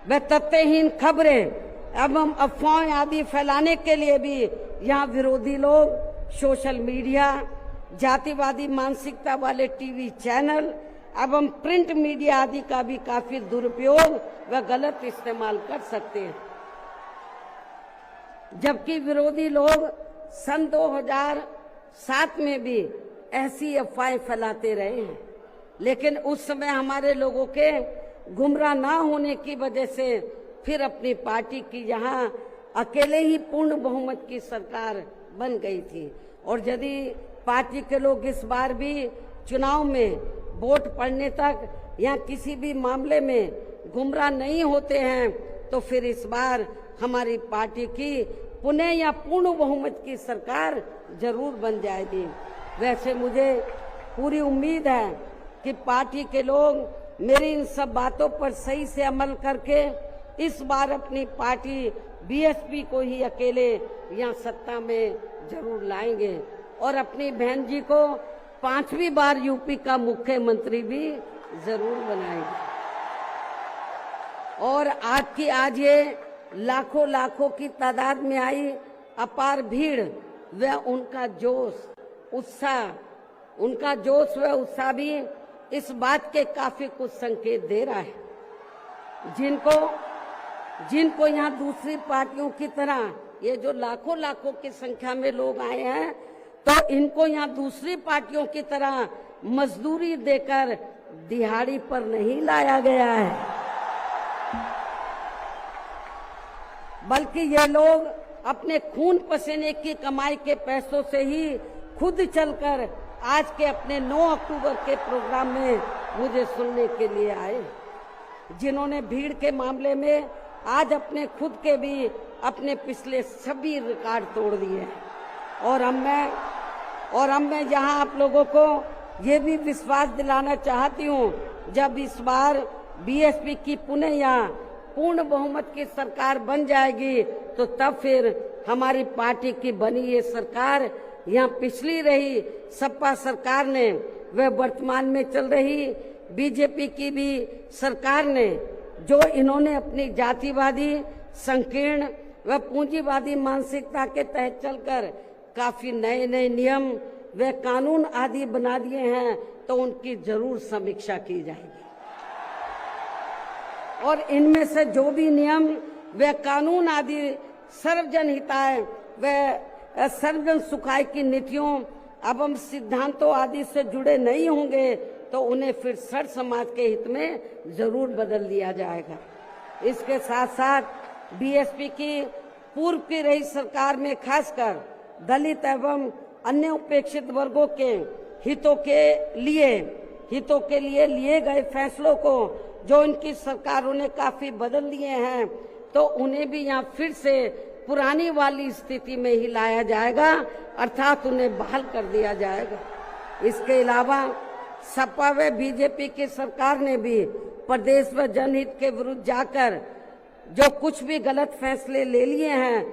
व तथ्यहीन खबरें एवं अफवाहें आदि फैलाने के लिए भी यहाँ विरोधी लोग सोशल मीडिया, जातिवादी मानसिकता वाले टीवी चैनल एवं प्रिंट मीडिया आदि का भी काफी दुरुपयोग व गलत इस्तेमाल कर सकते हैं। जबकि विरोधी लोग सन 2007 में भी ऐसी अफवाहें फैलाते रहे हैं, लेकिन उस समय हमारे लोगों के गुमराह ना होने की वजह से फिर अपनी पार्टी की यहाँ अकेले ही पूर्ण बहुमत की सरकार बन गई थी। और यदि पार्टी के लोग इस बार भी चुनाव में वोट पड़ने तक या किसी भी मामले में गुमराह नहीं होते हैं तो फिर इस बार हमारी पार्टी की पुनः या पूर्ण बहुमत की सरकार जरूर बन जाएगी। वैसे मुझे पूरी उम्मीद है कि पार्टी के लोग मेरी इन सब बातों पर सही से अमल करके इस बार अपनी पार्टी बीएसपी को ही अकेले यहाँ सत्ता में जरूर लाएंगे और अपनी बहन जी को 5वीं बार यूपी का मुख्यमंत्री भी जरूर बनाएंगे। और आज ये लाखों लाखों की तादाद में आई अपार भीड़ व उनका जोश व उत्साह भी इस बात के काफी कुछ संकेत दे रहा है। जिनको यहाँ दूसरी पार्टियों की तरह ये जो लाखों लाखों की संख्या में लोग आए हैं तो इनको यहाँ दूसरी पार्टियों की तरह मजदूरी देकर दिहाड़ी पर नहीं लाया गया है, बल्कि ये लोग अपने खून पसीने की कमाई के पैसों से ही खुद चलकर आज के अपने 9 अक्टूबर के प्रोग्राम में मुझे सुनने के लिए आए, जिन्होंने भीड़ के मामले में आज अपने खुद के भी अपने पिछले सभी रिकॉर्ड तोड़ दिए हैं। और अब मैं यहाँ आप लोगों को ये भी विश्वास दिलाना चाहती हूँ, जब इस बार बीएसपी की पुनः यहाँ पूर्ण बहुमत की सरकार बन जाएगी तो तब फिर हमारी पार्टी की बनी ये सरकार यहाँ पिछली रही सपा सरकार ने व वर्तमान में चल रही बीजेपी की भी सरकार ने, जो इन्होंने अपनी जातिवादी, संकीर्ण व पूंजीवादी मानसिकता के तहत चलकर काफी नए नए नियम व कानून आदि बना दिए हैं, तो उनकी जरूर समीक्षा की जाएगी। और इनमें से जो भी नियम व कानून आदि सर्वजन हिताय व सर्वजन सुखाय की नीतियों एवं सिद्धांतों आदि से जुड़े नहीं होंगे तो उन्हें फिर सर्व समाज के हित में जरूर बदल दिया जाएगा। इसके साथ साथ बीएसपी की पूर्व की रही सरकार में खासकर दलित एवं अन्य उपेक्षित वर्गों के हितों के लिए लिए गए फैसलों को जो इनकी सरकारों ने काफी बदल दिए हैं, तो उन्हें भी यहाँ फिर से पुरानी वाली स्थिति में ही लाया जाएगा, अर्थात उन्हें बहाल कर दिया जाएगा। इसके अलावा सपा व बीजेपी की सरकार ने भी प्रदेश व जनहित के विरुद्ध जाकर जो कुछ भी गलत फैसले ले लिए हैं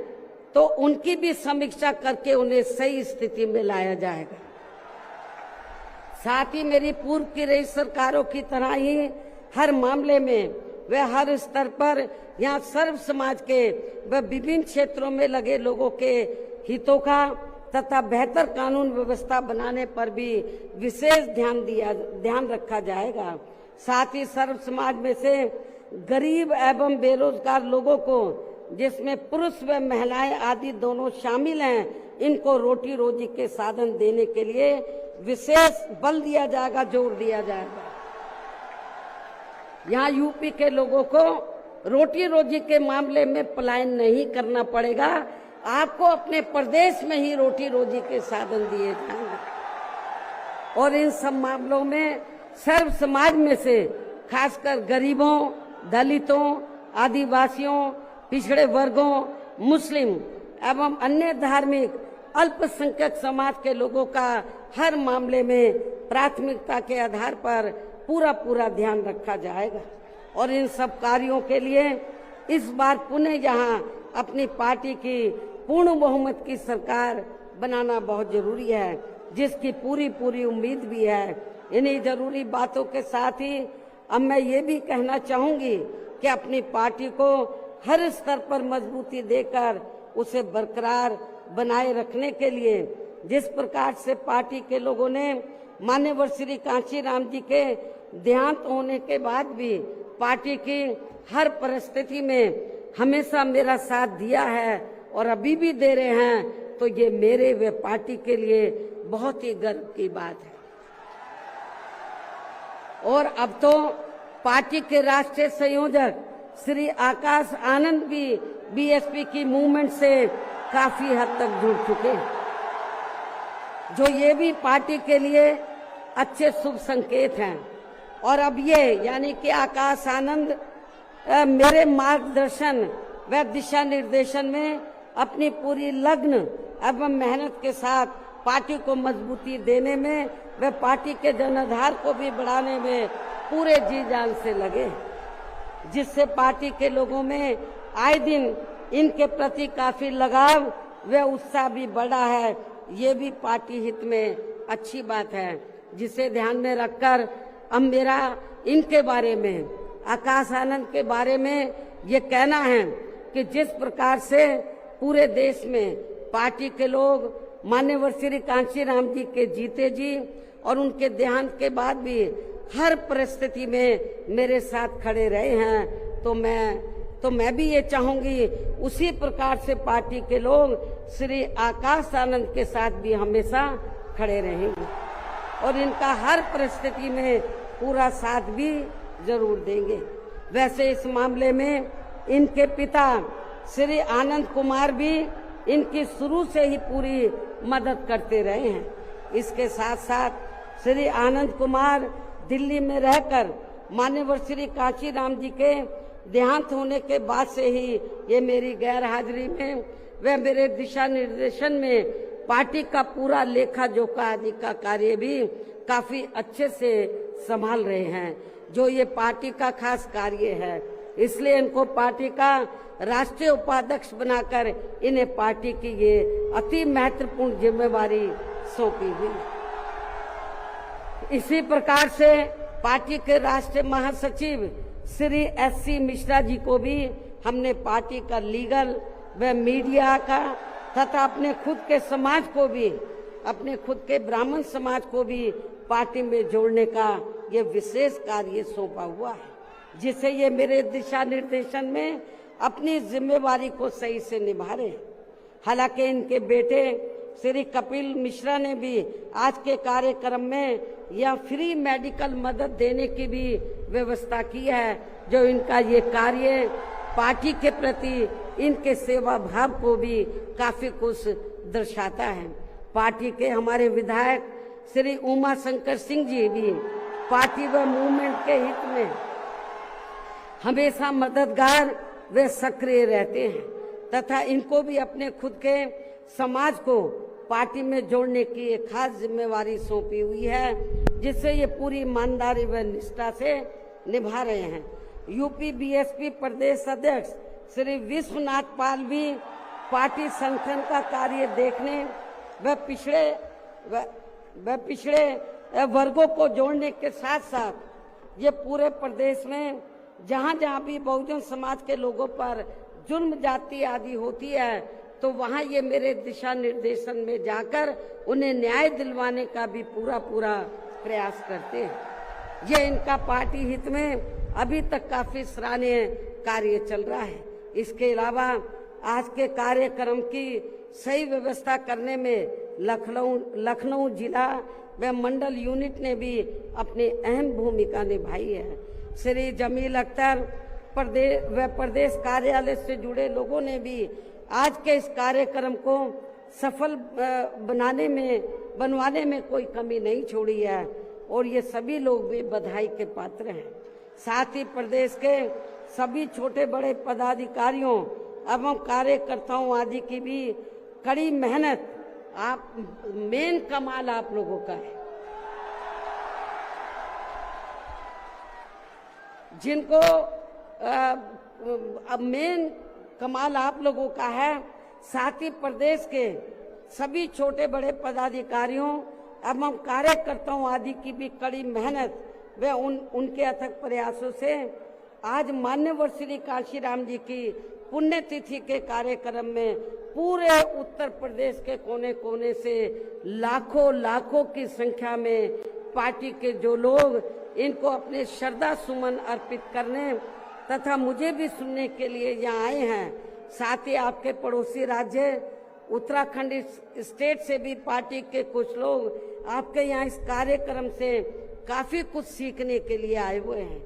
तो उनकी भी समीक्षा करके उन्हें सही स्थिति में लाया जाएगा। साथ ही मेरी पूर्व की रही सरकारों की तरह ही हर मामले में व हर स्तर पर यहाँ सर्व समाज के व विभिन्न क्षेत्रों में लगे लोगों के हितों का तथा बेहतर कानून व्यवस्था बनाने पर भी विशेष ध्यान रखा जाएगा। साथ ही सर्व समाज में से गरीब एवं बेरोजगार लोगों को जिसमें पुरुष व महिलाएं आदि दोनों शामिल हैं, इनको रोटी रोजी के साधन देने के लिए विशेष बल दिया जाएगा, जोर दिया जाएगा। यहाँ यूपी के लोगों को रोटी रोजी के मामले में पलायन नहीं करना पड़ेगा, आपको अपने प्रदेश में ही रोटी रोजी के साधन दिए जाएंगे। और इन सब मामलों में सर्व समाज में से खासकर गरीबों, दलितों, आदिवासियों, पिछड़े वर्गों, मुस्लिम एवं अन्य धार्मिक अल्पसंख्यक समाज के लोगों का हर मामले में प्राथमिकता के आधार पर पूरा ध्यान रखा जाएगा। और इन सब कार्यों के लिए इस बार पुनः यहाँ अपनी पार्टी की पूर्ण बहुमत की सरकार बनाना बहुत जरूरी है, जिसकी पूरी उम्मीद भी है। इन्हीं जरूरी बातों के साथ ही अब मैं ये भी कहना चाहूंगी कि अपनी पार्टी को हर स्तर पर मजबूती देकर उसे बरकरार बनाए रखने के लिए जिस प्रकार से पार्टी के लोगों ने माननीय श्री कांशीराम जी के देहांत होने के बाद भी पार्टी की हर परिस्थिति में हमेशा मेरा साथ दिया है और अभी भी दे रहे हैं, तो ये मेरे व पार्टी के लिए बहुत ही गर्व की बात है। और अब तो पार्टी के राष्ट्रीय संयोजक श्री आकाश आनंद भी बीएसपी की मूवमेंट से काफी हद तक जुड़ चुके हैं, जो ये भी पार्टी के लिए अच्छे शुभ संकेत हैं। और अब ये यानी कि आकाश आनंद मेरे मार्गदर्शन व दिशा निर्देशन में अपनी पूरी लगन एवं मेहनत के साथ पार्टी को मजबूती देने में व पार्टी के जनाधार को भी बढ़ाने में पूरे जी जान से लगे, जिससे पार्टी के लोगों में आए दिन इनके प्रति काफी लगाव व उत्साह भी बढ़ा है। ये भी पार्टी हित में अच्छी बात है, जिसे ध्यान में रखकर अब मेरा इनके बारे में, आकाश आनंद के बारे में ये कहना है कि जिस प्रकार से पूरे देश में पार्टी के लोग माननीय श्री कांशीराम जी के जीते जी और उनके देहांत के बाद भी हर परिस्थिति में मेरे साथ खड़े रहे हैं, तो मैं भी ये चाहूंगी उसी प्रकार से पार्टी के लोग श्री आकाश आनंद के साथ भी हमेशा खड़े रहेंगे और इनका हर परिस्थिति में पूरा साथ भी जरूर देंगे। वैसे इस मामले में इनके पिता श्री आनंद कुमार भी इनकी शुरू से ही पूरी मदद करते रहे हैं। इसके साथ साथ श्री आनंद कुमार दिल्ली में रहकर माननीय श्री कांशीराम जी के देहांत होने के बाद से ही ये मेरी गैर हाजिरी में व मेरे दिशा निर्देशन में पार्टी का पूरा लेखा जोखा आदि का कार्य भी काफी अच्छे से संभाल रहे हैं, जो ये पार्टी का खास कार्य है। इसलिए इनको पार्टी का राष्ट्रीय उपाध्यक्ष बनाकर इन्हें पार्टी की ये अति महत्वपूर्ण जिम्मेवारी सौंपी हुई। इसी प्रकार से पार्टी के राष्ट्रीय महासचिव श्री एस.सी. मिश्रा जी को भी हमने पार्टी का लीगल व मीडिया का तथा अपने खुद के समाज को भी, अपने खुद के ब्राह्मण समाज को भी पार्टी में जोड़ने का ये विशेष कार्य सौंपा हुआ है, जिसे ये मेरे दिशा निर्देशन में अपनी जिम्मेवारी को सही से निभा रहे हैं। हालांकि इनके बेटे श्री कपिल मिश्रा ने भी आज के कार्यक्रम में यह फ्री मेडिकल मदद देने की भी व्यवस्था की है, जो इनका ये कार्य पार्टी के प्रति इनके सेवा भाव को भी काफी कुछ दर्शाता है। पार्टी के हमारे विधायक श्री उमा शंकर सिंह जी भी पार्टी व मूवमेंट के हित में हमेशा मददगार व सक्रिय रहते हैं तथा इनको भी अपने खुद के समाज को पार्टी में जोड़ने की एक खास जिम्मेवारी सौंपी हुई है, जिससे ये पूरी ईमानदारी व निष्ठा से निभा रहे हैं। यूपी बीएसपी प्रदेश अध्यक्ष श्री विश्वनाथ पाल भी पार्टी संगठन का कार्य देखने व पिछड़े वर्गों को जोड़ने के साथ साथ ये पूरे प्रदेश में जहाँ जहाँ भी बहुजन समाज के लोगों पर जुर्म जाति आदि होती है, तो वहाँ ये मेरे दिशा निर्देशन में जाकर उन्हें न्याय दिलवाने का भी पूरा प्रयास करते हैं। ये इनका पार्टी हित में अभी तक काफी सराहनीय कार्य चल रहा है। इसके अलावा आज के कार्यक्रम की सही व्यवस्था करने में लखनऊ जिला व मंडल यूनिट ने भी अपनी अहम भूमिका निभाई है। श्री जमील अख्तर प्रदेश कार्यालय से जुड़े लोगों ने भी आज के इस कार्यक्रम को सफल बनवाने में कोई कमी नहीं छोड़ी है और ये सभी लोग भी बधाई के पात्र हैं। साथ ही प्रदेश के सभी छोटे बड़े पदाधिकारियों एवं कार्यकर्ताओं आदि की भी कड़ी मेहनत मेन कमाल आप लोगों का है, जिनको मेन कमाल आप लोगों का है। साथ ही प्रदेश के सभी छोटे बड़े पदाधिकारियों एवं कार्यकर्ताओं आदि की भी कड़ी मेहनत व उनके अथक प्रयासों से आज मान्यवर श्री कांशीराम जी की पुण्यतिथि के कार्यक्रम में पूरे उत्तर प्रदेश के कोने कोने से लाखों की संख्या में पार्टी के जो लोग इनको अपने श्रद्धा सुमन अर्पित करने तथा मुझे भी सुनने के लिए यहाँ आए हैं। साथ ही आपके पड़ोसी राज्य उत्तराखंड स्टेट से भी पार्टी के कुछ लोग आपके यहाँ इस कार्यक्रम से काफी कुछ सीखने के लिए आए हुए हैं,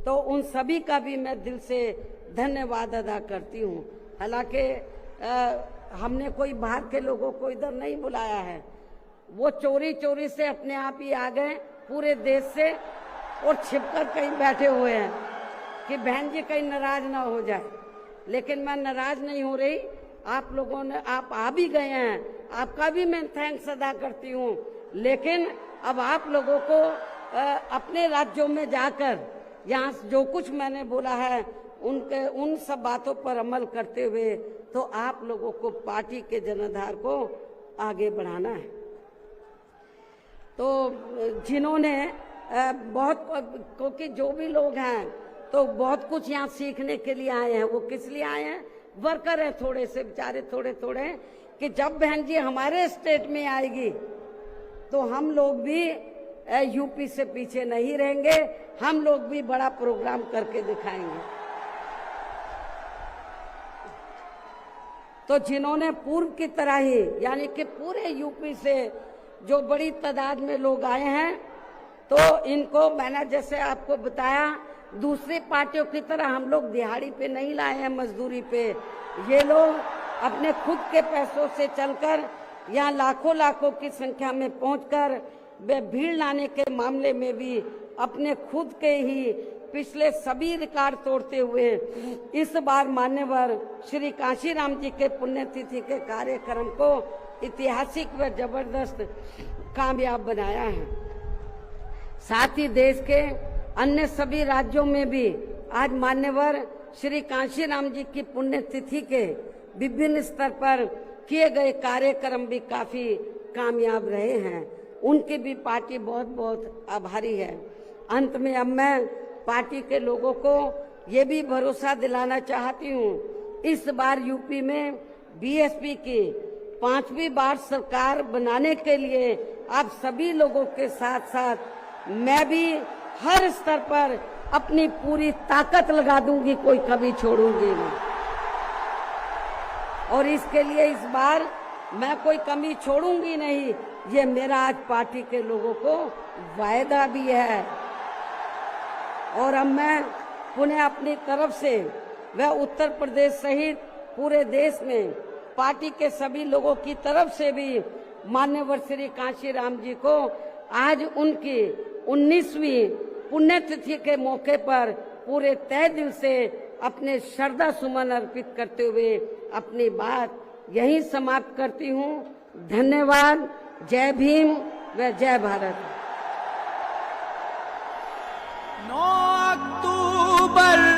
तो उन सभी का भी मैं दिल से धन्यवाद अदा करती हूँ। हालांकि हमने कोई बाहर के लोगों को इधर नहीं बुलाया है, वो चोरी से अपने आप ही आ गए पूरे देश से और छिपकर कहीं बैठे हुए हैं कि बहन जी कहीं नाराज ना हो जाए। लेकिन मैं नाराज नहीं हो रही, आप लोगों ने आप आ भी गए हैं, आपका भी मैं थैंक्स अदा करती हूँ। लेकिन अब आप लोगों को अपने राज्यों में जाकर यहाँ जो कुछ मैंने बोला है उन सब बातों पर अमल करते हुए तो आप लोगों को पार्टी के जनाधार को आगे बढ़ाना है। तो जिन्होंने क्योंकि जो भी लोग हैं तो बहुत कुछ यहाँ सीखने के लिए आए हैं। वो किस लिए आए हैं? वर्कर है थोड़े से बेचारे थोड़े कि जब बहन जी हमारे स्टेट में आएगी तो हम लोग भी यूपी से पीछे नहीं रहेंगे, हम लोग भी बड़ा प्रोग्राम करके दिखाएंगे। तो जिन्होंने पूर्व की तरह ही यानी कि पूरे यूपी से जो बड़ी तादाद में लोग आए हैं तो इनको मैंने जैसे आपको बताया दूसरी पार्टियों की तरह हम लोग दिहाड़ी पे नहीं लाए हैं, मजदूरी पे। ये लोग अपने खुद के पैसों से चलकर यहाँ लाखों की संख्या में पहुंचकर वे भीड़ लाने के मामले में भी अपने खुद के ही पिछले सभी रिकॉर्ड तोड़ते हुए इस बार मान्यवर श्री कांशीराम जी के पुण्यतिथि के कार्यक्रम को ऐतिहासिक व जबरदस्त कामयाब बनाया है। साथ ही देश के अन्य सभी राज्यों में भी आज मान्यवर श्री कांशीराम जी की पुण्यतिथि के विभिन्न स्तर पर किए गए कार्यक्रम भी काफी कामयाब रहे हैं। उनकी भी पार्टी बहुत आभारी है। अंत में अब मैं पार्टी के लोगों को ये भी भरोसा दिलाना चाहती हूँ, इस बार यूपी में बीएसपी की 5वीं बार सरकार बनाने के लिए आप सभी लोगों के साथ साथ मैं भी हर स्तर पर अपनी पूरी ताकत लगा दूंगी, कोई कभी छोड़ूंगी नहीं। और इसके लिए इस बार मैं कोई कमी छोड़ूंगी नहीं, ये मेरा आज पार्टी के लोगों को वायदा भी है। और अब मैं पुनः अपनी तरफ से व उत्तर प्रदेश सहित पूरे देश में पार्टी के सभी लोगों की तरफ से भी मान्यवर श्री कांशीराम जी को आज उनकी 19वीं पुण्यतिथि के मौके पर पूरे तहे दिल से अपने श्रद्धा सुमन अर्पित करते हुए अपनी बात यहीं समाप्त करती हूँ। धन्यवाद। जय भीम व जय भारत।